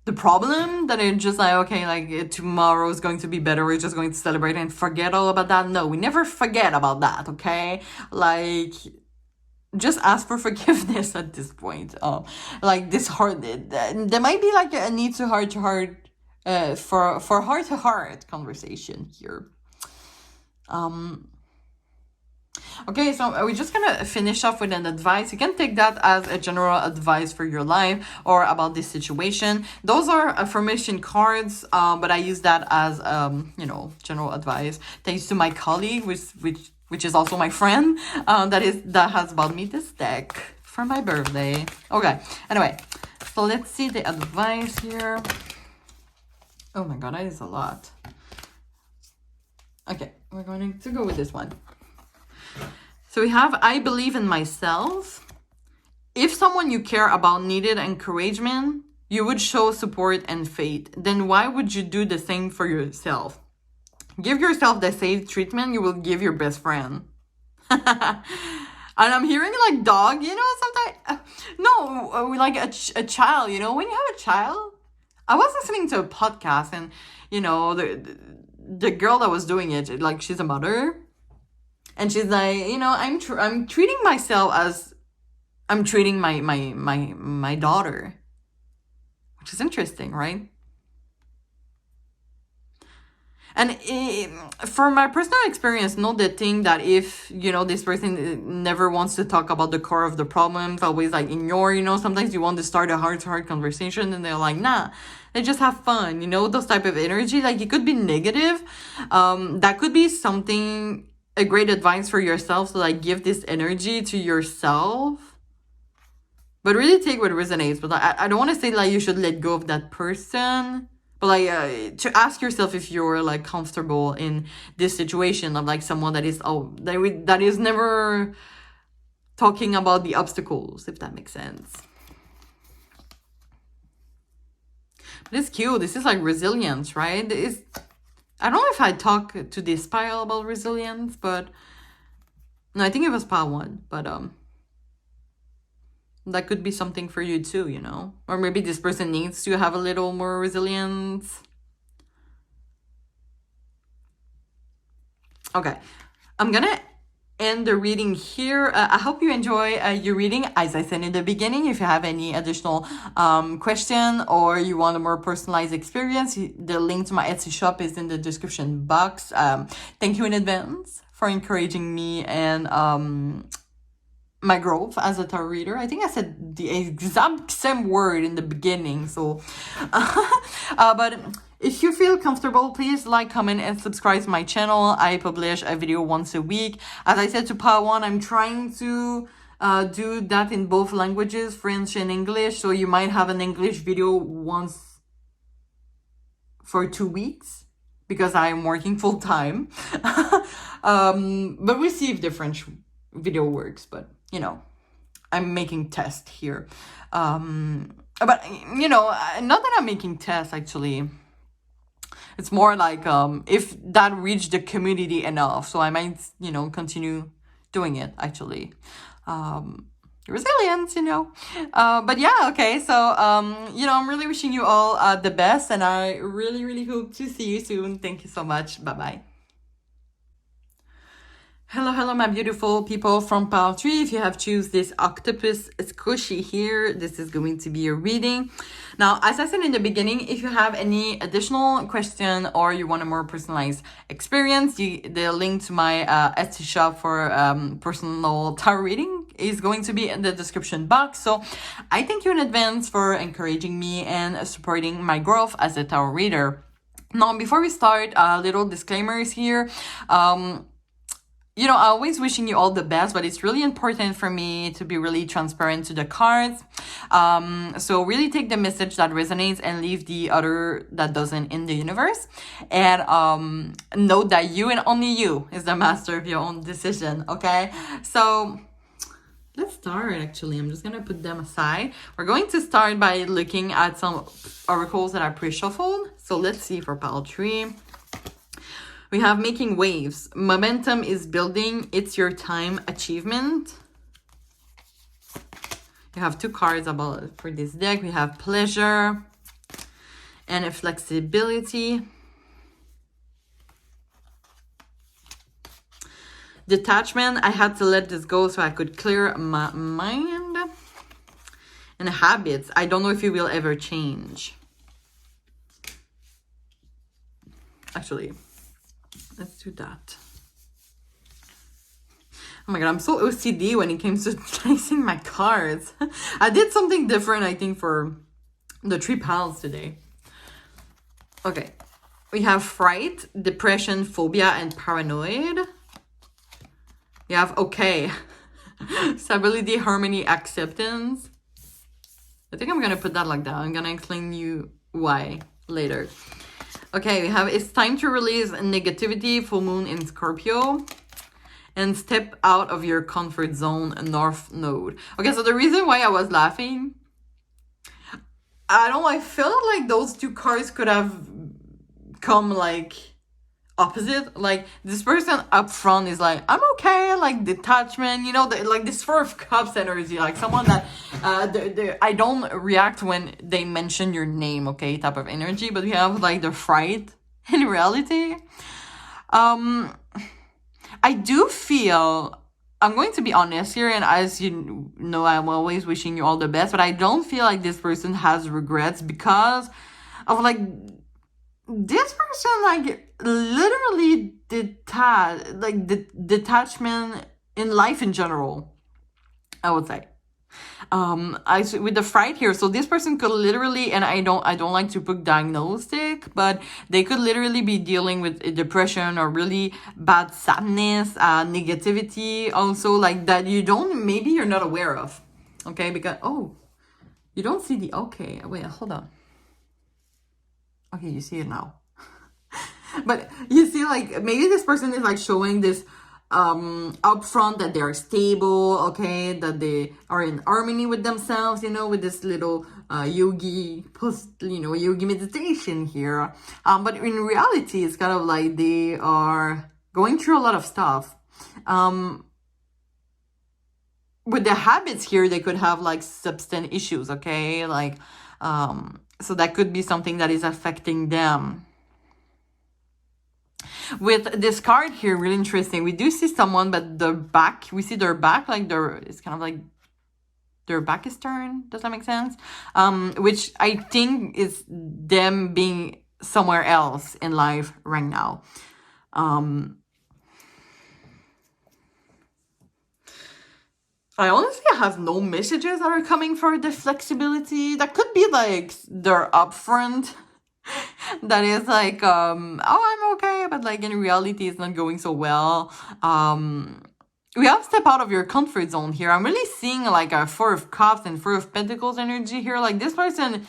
the problem, that it's just like, okay, like tomorrow is going to be better, we're just going to celebrate and forget all about that. No, we never forget about that, okay? Like... just ask for forgiveness at this point. Like this there might be like a need to heart to heart, for heart to heart conversation here. Okay, so we're just gonna finish off with an advice. You can take that as a general advice for your life or about this situation. Those are affirmation cards, but I use that as general advice. Thanks to my colleague, which is also my friend, that has bought me this deck for my birthday. Okay, anyway, so let's see the advice here. Oh my god, that is a lot. Okay, we're going to go with this one. So we have, I believe in myself. If someone you care about needed encouragement, you would show support and faith. Then why would you do the same for yourself? Give yourself the same treatment you will give your best friend. And I'm hearing like dog, you know, sometimes. No, like a child, you know, when you have a child. I was listening to a podcast and, you know, the girl that was doing it, like she's a mother. And she's like, you know, I'm treating myself as I'm treating my daughter. Which is interesting, right? And from my personal experience, know the thing that if, you know, this person never wants to talk about the core of the problems, always like ignore, you know, sometimes you want to start a heart-to-heart conversation and they're like, nah, they just have fun, you know, those type of energy. Like it could be negative. That could be something, a great advice for yourself. So like give this energy to yourself. But really take what resonates. But I don't want to say like you should let go of that person. But like to ask yourself if you're like comfortable in this situation of like someone that is that is never talking about the obstacles, if that makes sense. But it's cute. This is like resilience, right? I don't know if I talk to this pile about resilience, but no, I think it was pile 1. But that could be something for you too, you know? Or maybe this person needs to have a little more resilience. Okay, I'm gonna end the reading here. I hope you enjoy your reading. As I said in the beginning, if you have any additional question or you want a more personalized experience, the link to my Etsy shop is in the description box. Thank you in advance for encouraging me and my growth as a tarot reader. I think I said the exact same word in the beginning. So, but if you feel comfortable, please like, comment, and subscribe to my channel. I publish a video once a week. As I said to part 1, I'm trying to do that in both languages, French and English. So you might have an English video once for 2 weeks because I'm working full time. But we'll see if the French video works. But you know, I'm making tests here. But you know, not that I'm making tests actually. It's more like if that reached the community enough, so I might, you know, continue doing it actually. Resilience, you know. But yeah, okay. So you know, I'm really wishing you all the best, and I really hope to see you soon. Thank you so much. Bye bye. Hello, my beautiful people from Pile 3. If you have choose this Octopus Squishy here, this is going to be a reading. Now, as I said in the beginning, if you have any additional question or you want a more personalized experience, the link to my Etsy shop for personal tarot reading is going to be in the description box. So I thank you in advance for encouraging me and supporting my growth as a tarot reader. Now, before we start, little disclaimers here. You know, I'm always wishing you all the best, but it's really important for me to be really transparent to the cards. So really take the message that resonates and leave the other that doesn't in the universe. And know that you and only you is the master of your own decision, okay? So let's start, actually. I'm just going to put them aside. We're going to start by looking at some oracles that I pre-shuffled. So let's see for pile 3. We have making waves. Momentum is building. It's your time. Achievement. You have 2 cards about for this deck. We have pleasure and a flexibility. Detachment. I had to let this go so I could clear my mind. And habits. I don't know if you will ever change. Actually, let's do that. Oh my god, I'm so OCD when it comes to placing my cards. I did something different, I think, for the 3 piles today. Okay. We have fright, depression, phobia, and paranoid. We have okay. Stability, harmony, acceptance. I think I'm going to put that like that. I'm going to explain you why later. Okay, we have it's time to release negativity, full moon in Scorpio, and step out of your comfort zone, North Node. Okay, so the reason why I was laughing, I don't know, I felt like those two cards could have come like opposite. Like this person up front is like, I'm okay, like detachment, you know, like this Four of Cups energy, like someone that I don't react when they mention your name, okay, type of energy. But we have like the fright in reality. I do feel, I'm going to be honest here, and as you know, I'm always wishing you all the best, but I don't feel like this person has regrets because of like this person, like literally detachment in life in general, I would say. With the fright here, so this person could literally, and I don't like to put diagnostic, but they could literally be dealing with depression or really bad sadness, negativity, also like that maybe you're not aware of, okay? Because you don't see the, okay, wait, hold on. Okay, you see it now. But you see, like, maybe this person is like showing this upfront that they are stable, okay, that they are in harmony with themselves, you know, with this little yogi meditation here. But in reality, it's kind of like they are going through a lot of stuff. With the habits here, they could have like substance issues, okay, like so that could be something that is affecting them. With this card here, really interesting. We do see someone, but we see their back, like it's kind of like their back is turned. Does that make sense? Which I think is them being somewhere else in life right now. I honestly have no messages that are coming for the flexibility. That could be like their upfront. That is like, oh, I'm okay, but like in reality, it's not going so well. We have to step out of your comfort zone here. I'm really seeing like a Four of Cups and Four of Pentacles energy here. Like this person,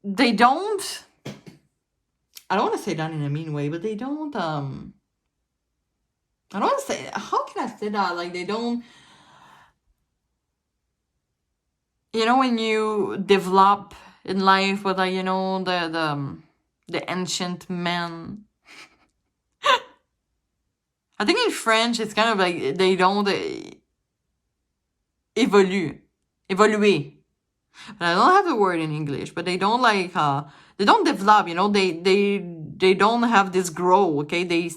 they don't, I don't want to say that in a mean way, but they don't, I don't want to say, how can I say that? Like they don't, you know, when you develop in life with, like, you know, the ancient men. I think in French, it's kind of like they don't evolue. But I don't have the word in English, but they don't like, they don't develop, you know, they don't have this grow, okay? They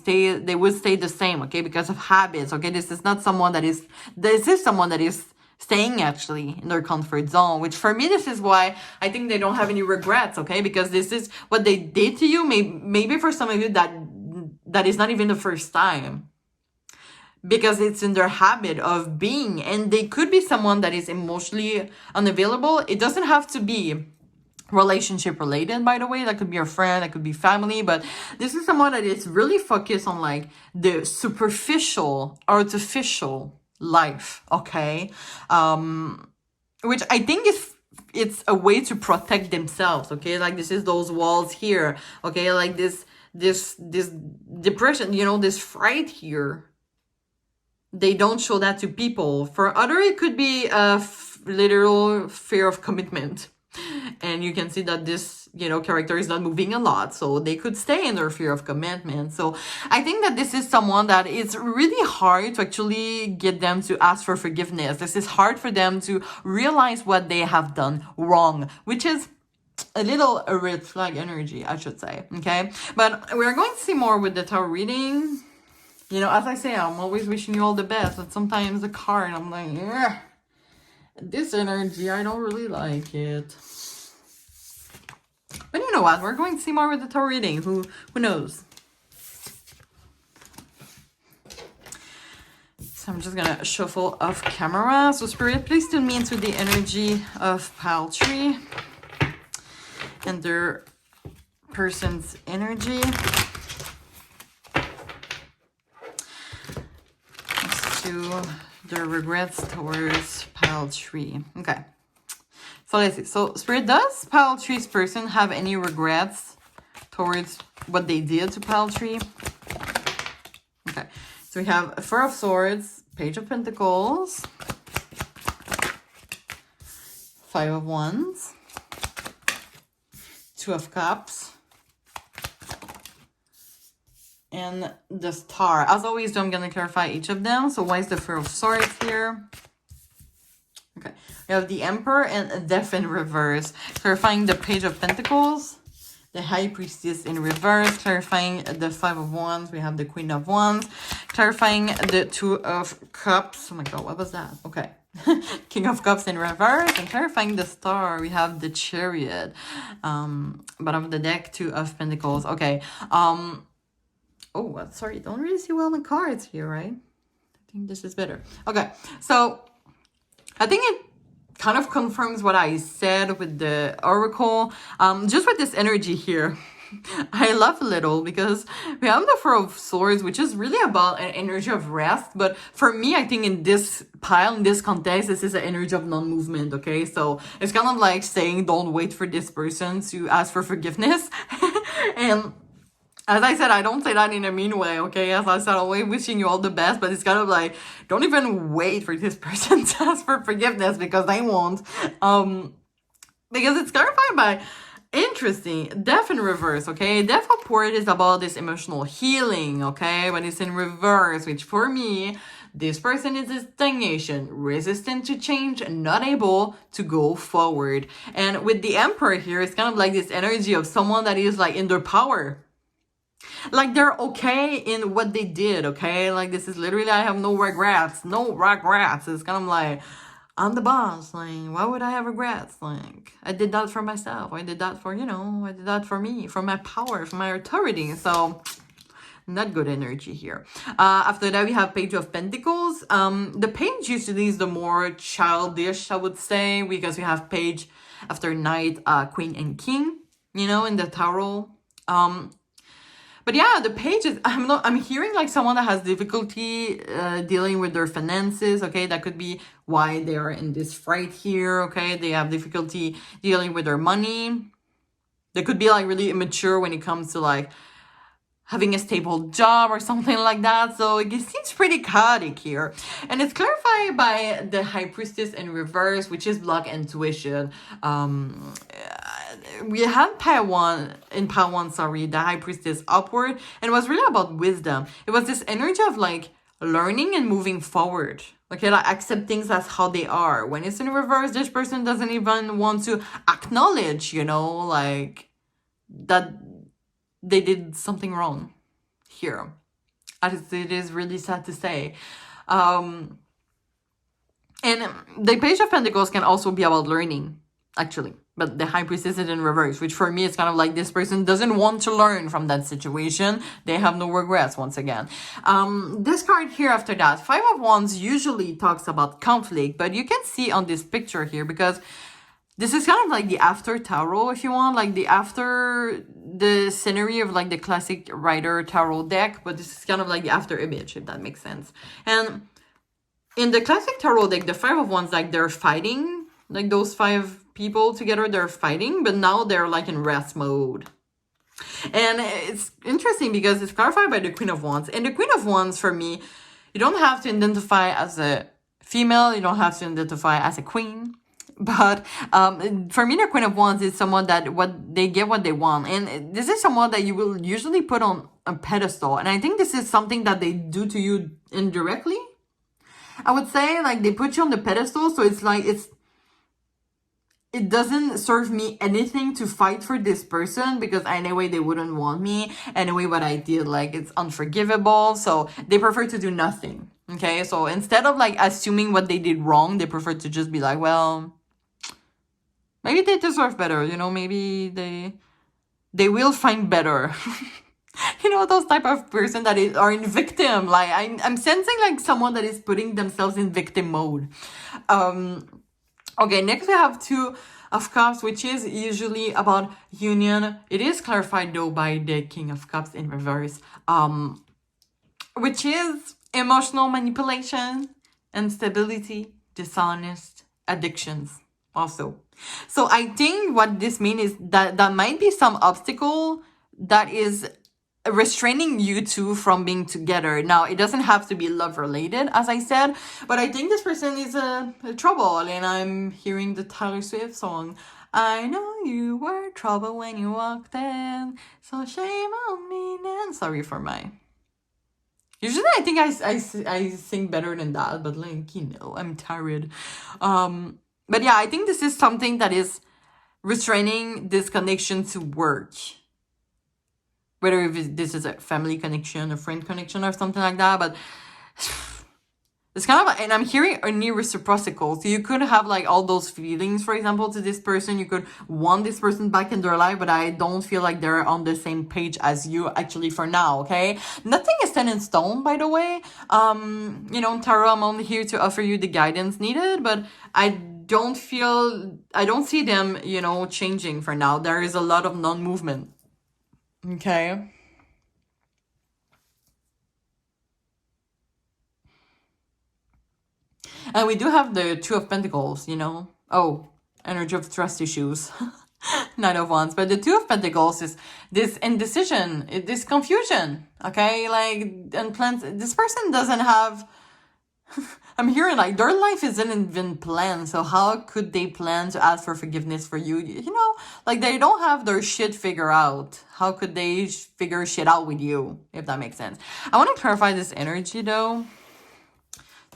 will stay the same, okay? Because of habits, okay? This is someone that is staying actually in their comfort zone, which for me, this is why I think they don't have any regrets, okay? Because this is what they did to you. Maybe for some of you that is not even the first time, because it's in their habit of being, and they could be someone that is emotionally unavailable. It doesn't have to be relationship related, by the way. That could be a friend, that could be family, but this is someone that is really focused on like the superficial, artificial life, okay? Which I think it's a way to protect themselves, okay? Like this is those walls here, okay? Like this depression, you know, this fright here. They don't show that to people. For other, it could be a literal fear of commitment. And you can see that this, you know, character is not moving a lot. So they could stay in their fear of commitment. So I think that this is someone that it's really hard to actually get them to ask for forgiveness. This is hard for them to realize what they have done wrong, which is a little red flag energy, I should say. Okay. But we're going to see more with the tarot reading. You know, as I say, I'm always wishing you all the best. But sometimes the card, I'm like, yeah, this energy, I don't really like it. But you know what? We're going to see more with the tarot reading. Who knows? So I'm just going to shuffle off camera. So Spirit, please tune me into the energy of Pile Tree and their person's energy. To their regrets towards Pile Tree. Okay. So let's see. So Spirit, does pile tree's person have any regrets towards what they did to pile tree? Okay. So we have a Four of Swords, Page of Pentacles, Five of Wands, Two of Cups, and the Star. As always, I'm going to clarify each of them. So why is the Four of Swords here? Okay. We have the Emperor and Death in reverse. Clarifying the Page of Pentacles, the High Priestess in reverse. Clarifying the Five of Wands. We have the Queen of Wands. Clarifying the Two of Cups. Oh my god, what was that? Okay. King of Cups in reverse. And clarifying the Star, we have the Chariot. Bottom of the deck, Two of Pentacles. Okay. Oh, sorry. Don't really see well the cards here, right? I think this is better. Okay. So I think it kind of confirms what I said with the Oracle. Just with this energy here, I laugh a little because we have the Four of Swords, which is really about an energy of rest. But for me, I think in this pile, in this context, this is an energy of non-movement, okay? So it's kind of like saying, don't wait for this person to ask for forgiveness. And as I said, I don't say that in a mean way, okay? As I said, always wishing you all the best, but it's kind of like, don't even wait for this person to ask for forgiveness because they won't. Because it's clarified by, interesting, Death in reverse, okay? Death upward is about this emotional healing, okay? But it's in reverse, which for me, this person is a stagnation, resistant to change, not able to go forward. And with the Emperor here, it's kind of like this energy of someone that is like in their power. Like they're okay in what they did, okay? Like this is literally, I have no regrets. No regrets. It's kind of like, I'm the boss. Like, why would I have regrets? Like, I did that for myself. I did that for, you know, I did that for me, for my power, for my authority. So, not good energy here. After that, we have Page of Pentacles. The Page usually is the more childish, I would say, because we have Page after Knight, Queen, and King, you know, in the Tarot. But yeah, the Page is, I'm hearing like someone that has difficulty dealing with their finances, okay? That could be why they are in this fright here, okay? They have difficulty dealing with their money. They could be like really immature when it comes to like having a stable job or something like that. So it seems pretty chaotic here. And it's clarified by the High Priestess in reverse, which is block intuition. We had pile one, the High Priestess upward, and it was really about wisdom. It was this energy of like learning and moving forward. Okay, like accept things as how they are. When it's in reverse, this person doesn't even want to acknowledge, you know, like that they did something wrong here. It is really sad to say. And the Page of Pentacles can also be about learning, actually. But the High Priestess is in reverse, which for me is kind of like this person doesn't want to learn from that situation. They have no regrets, once again. This card here after that, Five of Wands usually talks about conflict, but you can see on this picture here, because this is kind of like the after tarot, if you want, like the after the scenery of like the classic Rider tarot deck, but this is kind of like the after image, if that makes sense. And in the classic tarot deck, the Five of Wands, like they're fighting, like those five people together, they're fighting, but now they're like in rest mode. And it's interesting because it's clarified by the Queen of Wands. And the Queen of Wands, for me, you don't have to identify as a female, you don't have to identify as a queen. But for me, the Queen of Wands is someone that they get what they want. And this is someone that you will usually put on a pedestal. And I think this is something that they do to you indirectly. I would say, like, they put you on the pedestal. So it's like, it doesn't serve me anything to fight for this person because anyway, they wouldn't want me. Anyway, what I did, like, it's unforgivable. So they prefer to do nothing. Okay, so instead of like assuming what they did wrong, they prefer to just be like, well, maybe they deserve better, you know, maybe they will find better. You know, those type of person that are in victim. Like, I'm sensing like someone that is putting themselves in victim mode. Okay, next we have Two of Cups, which is usually about union. It is clarified though by the King of Cups in reverse, which is emotional manipulation, instability, dishonest, addictions. also. So I think what this means is that that might be some obstacle that is restraining you two from being together. Now, it doesn't have to be love related, as I said, but I think this person is trouble, and I'm hearing the Taylor Swift song. I know you were trouble when you walked in, so shame on me then. Sorry for my... Usually I think I sing better than that, but like, you know, I'm tired. But yeah, I think this is something that is restraining this connection to work. Whether if this is a family connection, a friend connection, or something like that, but it's kind of, and I'm hearing a near reciprocal. So you could have like all those feelings, for example, to this person. You could want this person back in their life, but I don't feel like they're on the same page as you actually for now, okay? Nothing is set in stone, by the way. You know, Tarot, I'm only here to offer you the guidance needed, but I don't see them, you know, changing for now. There is a lot of non-movement. Okay. And we do have the Two of Pentacles, you know. Oh, energy of trust issues. Nine of Wands. But the Two of Pentacles is this indecision, this confusion. Okay, like, and plans. This person doesn't have... I'm hearing like their life isn't even planned, so how could they plan to ask for forgiveness for you? You know, like they don't have their shit figured out. How could they figure shit out with you, if that makes sense? I want to clarify this energy though.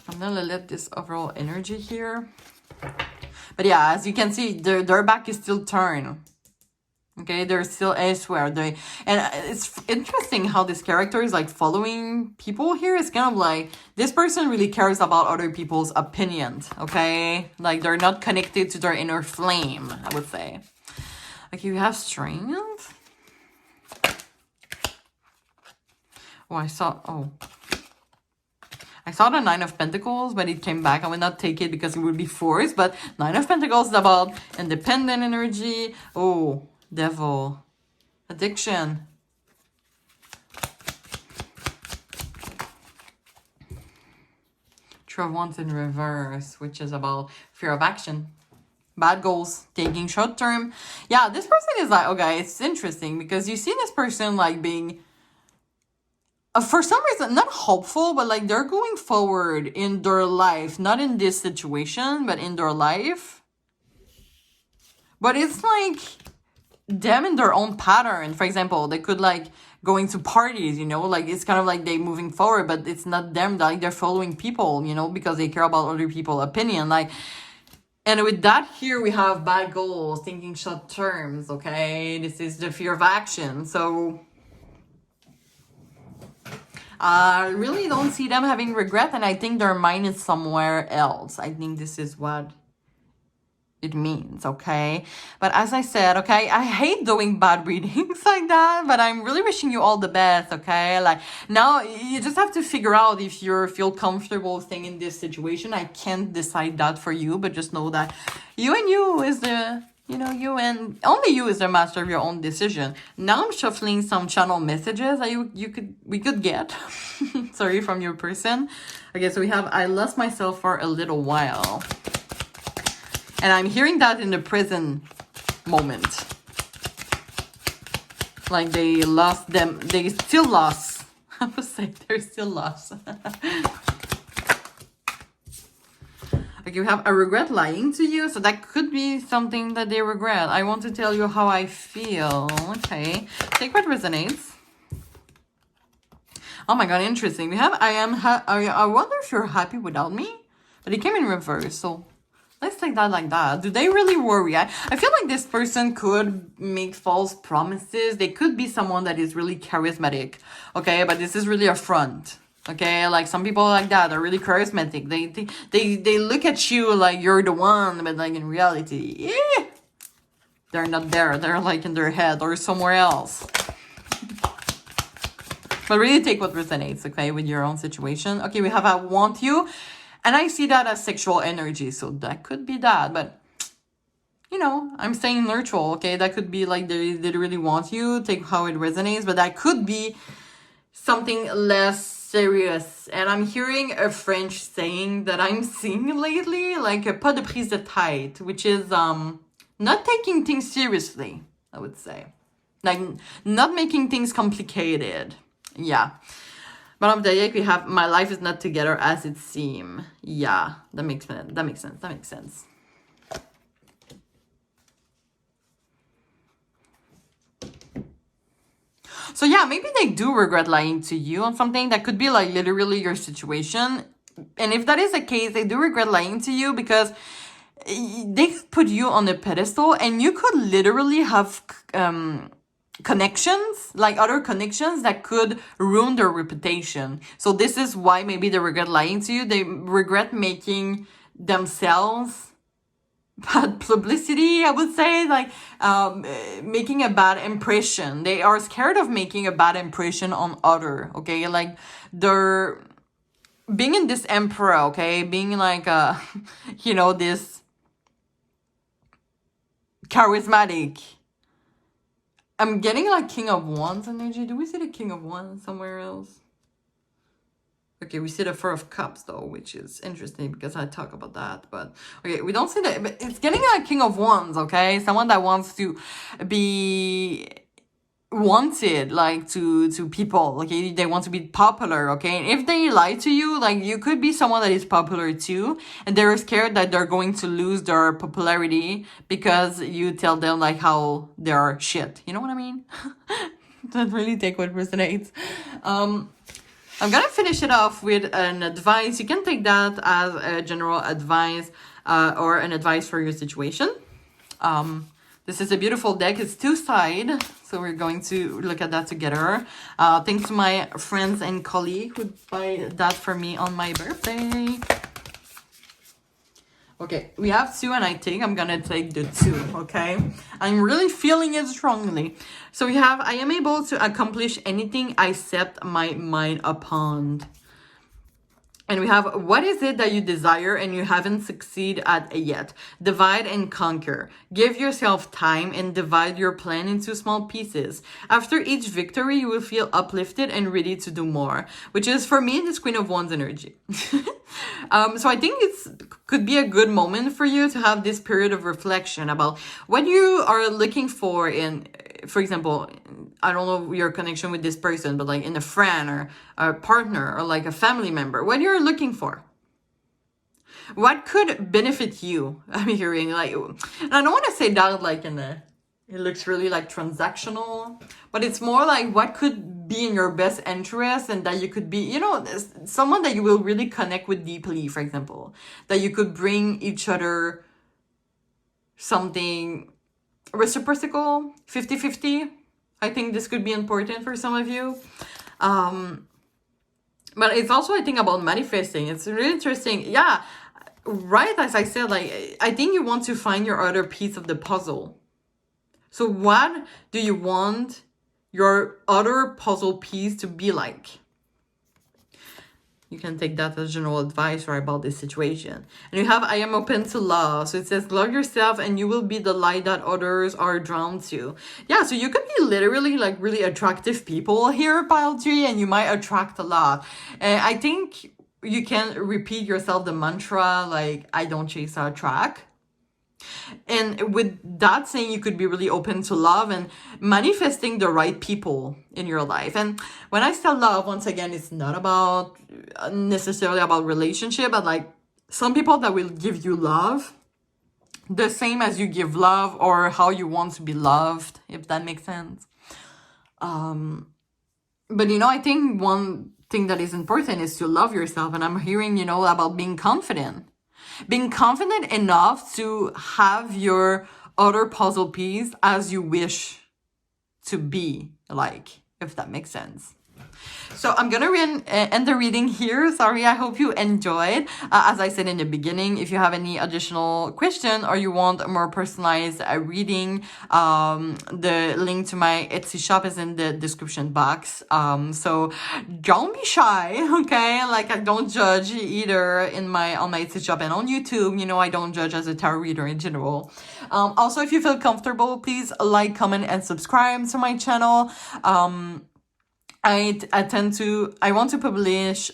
I'm gonna let this overall energy here. But yeah, as you can see, their back is still turned. Okay, they're still elsewhere. And it's interesting how this character is like following people here. It's kind of like this person really cares about other people's opinions. Okay, like they're not connected to their inner flame, I would say. Like you have strength. Oh, I saw the Nine of Pentacles, but it came back. I will not take it because it would be forced. But Nine of Pentacles is about independent energy. Oh, Devil. Addiction. Two of Wands in reverse, which is about fear of action. Bad goals, taking short term. Yeah, this person is like, okay, it's interesting because you see this person like being... for some reason, not hopeful, but like they're going forward in their life. Not in this situation, but in their life. But it's like them in their own pattern. For example, they could like going to parties, you know, like it's kind of like they moving forward, but it's not them, like they're following people, you know, because they care about other people's opinion. Like, and with that here, we have bad goals, thinking short terms, okay? This is the fear of action. So I really don't see them having regret, and I think their mind is somewhere else. I think this is what it means, okay? But as I said, okay, I hate doing bad readings like that, but I'm really wishing you all the best, okay? Like, now you just have to figure out if you feel comfortable staying in this situation. I can't decide that for you, but just know that you is the... You know, you and only you is the master of your own decision. Now I'm shuffling some channel messages that we could get. Sorry, from your person. Okay, so we have I lost myself for a little while. And I'm hearing that in the prison moment. Like they lost them. They still lost. I would say they're still lost. Like you have a regret lying to you. So that could be something that they regret. I want to tell you how I feel. Okay. Take what resonates. Oh my god, interesting. We have I wonder if you're happy without me. But it came in reverse. So let's take that like that. Do they really worry? I feel like this person could make false promises. They could be someone that is really charismatic. Okay. But this is really a front. Okay, like some people like that are really charismatic. They look at you like you're the one, but like in reality, they're not there. They're like in their head or somewhere else. But really take what resonates, okay, with your own situation. Okay, we have I want you, and I see that as sexual energy, so that could be that. But you know, I'm saying neutral. Okay, that could be like they really want you. Take how it resonates, but that could be something less serious. And I'm hearing a French saying that I'm seeing lately, like a pas de prise de tête, which is not taking things seriously, I would say. Like not making things complicated. Yeah. Bottom of the deck, we have my life is not together as it seems. Yeah, that makes sense. That makes sense. That makes sense. So yeah, maybe they do regret lying to you on something that could be like literally your situation. And if that is the case, they do regret lying to you because they could put you on a pedestal and you could literally have connections, like other connections that could ruin their reputation. So this is why maybe they regret lying to you. They regret making themselves bad publicity, I would say, like making a bad impression. They are scared of making a bad impression on other, okay? Like they're being in this emperor, okay? Being like, you know, this charismatic. I'm getting like King of Wands energy. Do we see the King of Wands somewhere else? Okay, we see the Four of Cups though, which is interesting because I talk about that. But okay, we don't see that. But it's getting like King of Wands, okay? Someone that wants to be wanted, like to people, okay? They want to be popular, okay? And if they lie to you, like you could be someone that is popular too, and they're scared that they're going to lose their popularity because you tell them like how they're shit. You know what I mean? Don't really take what resonates. I'm gonna finish it off with an advice. You can take that as a general advice or an advice for your situation. This is a beautiful deck. It's two-sided, so we're going to look at that together. Thanks to my friends and colleagues who buy that for me on my birthday. Okay, we have two, and I think I'm gonna take the two, okay? I'm really feeling it strongly. So we have, I am able to accomplish anything I set my mind upon. And we have, what is it that you desire and you haven't succeeded at yet? Divide and conquer. Give yourself time and divide your plan into small pieces. After each victory, you will feel uplifted and ready to do more, which is, for me, this Queen of Wands energy. So I think could be a good moment for you to have this period of reflection about what you are looking for in, for example, I don't know your connection with this person, but like in a friend or a partner or like a family member, what you're looking for. What could benefit you? I'm hearing like, and I don't want to say that like it looks really like transactional, but it's more like what could be in your best interest and that you could be, you know, someone that you will really connect with deeply, for example, that you could bring each other something reciprocal, 50-50. I think this could be important for some of you. But it's also, I think, about manifesting. It's really interesting. Yeah, right, as I said, like, I think you want to find your other piece of the puzzle. So what do you want your other puzzle piece to be like? You can take that as general advice or about this situation. And you have, I am open to love. So it says, love yourself and you will be the light that others are drawn to. Yeah, so you could be literally like really attractive people here, pile 3, and you might attract a lot. And I think you can repeat yourself the mantra, like, I don't chase, I attract. And with that saying, you could be really open to love and manifesting the right people in your life. And when I say love, once again, it's not about necessarily about relationship, but like some people that will give you love the same as you give love or how you want to be loved, if that makes sense. But you know, I think one thing that is important is to love yourself. And I'm hearing, you know, about being confident. Being confident enough to have your other puzzle piece as you wish to be like, if that makes sense. So I'm gonna end the reading here. Sorry, I hope you enjoyed. As I said in the beginning, if you have any additional question or you want a more personalized reading, the link to my Etsy shop is in the description box. So don't be shy, okay? Like, I don't judge either on my Etsy shop and on YouTube. You know, I don't judge as a tarot reader in general. Also, if you feel comfortable, please like, comment, and subscribe to my channel. I want to publish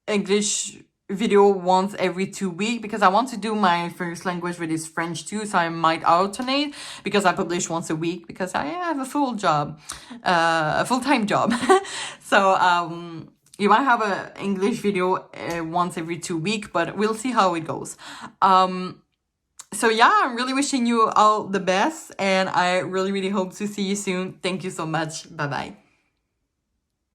English video once every 2 weeks because I want to do my first language, which is French too, so I might alternate because I publish once a week because I have a full-time job. So you might have a English video once every 2 weeks, but we'll see how it goes. So yeah, I'm really wishing you all the best, and I really hope to see you soon. Thank you so much. Bye bye.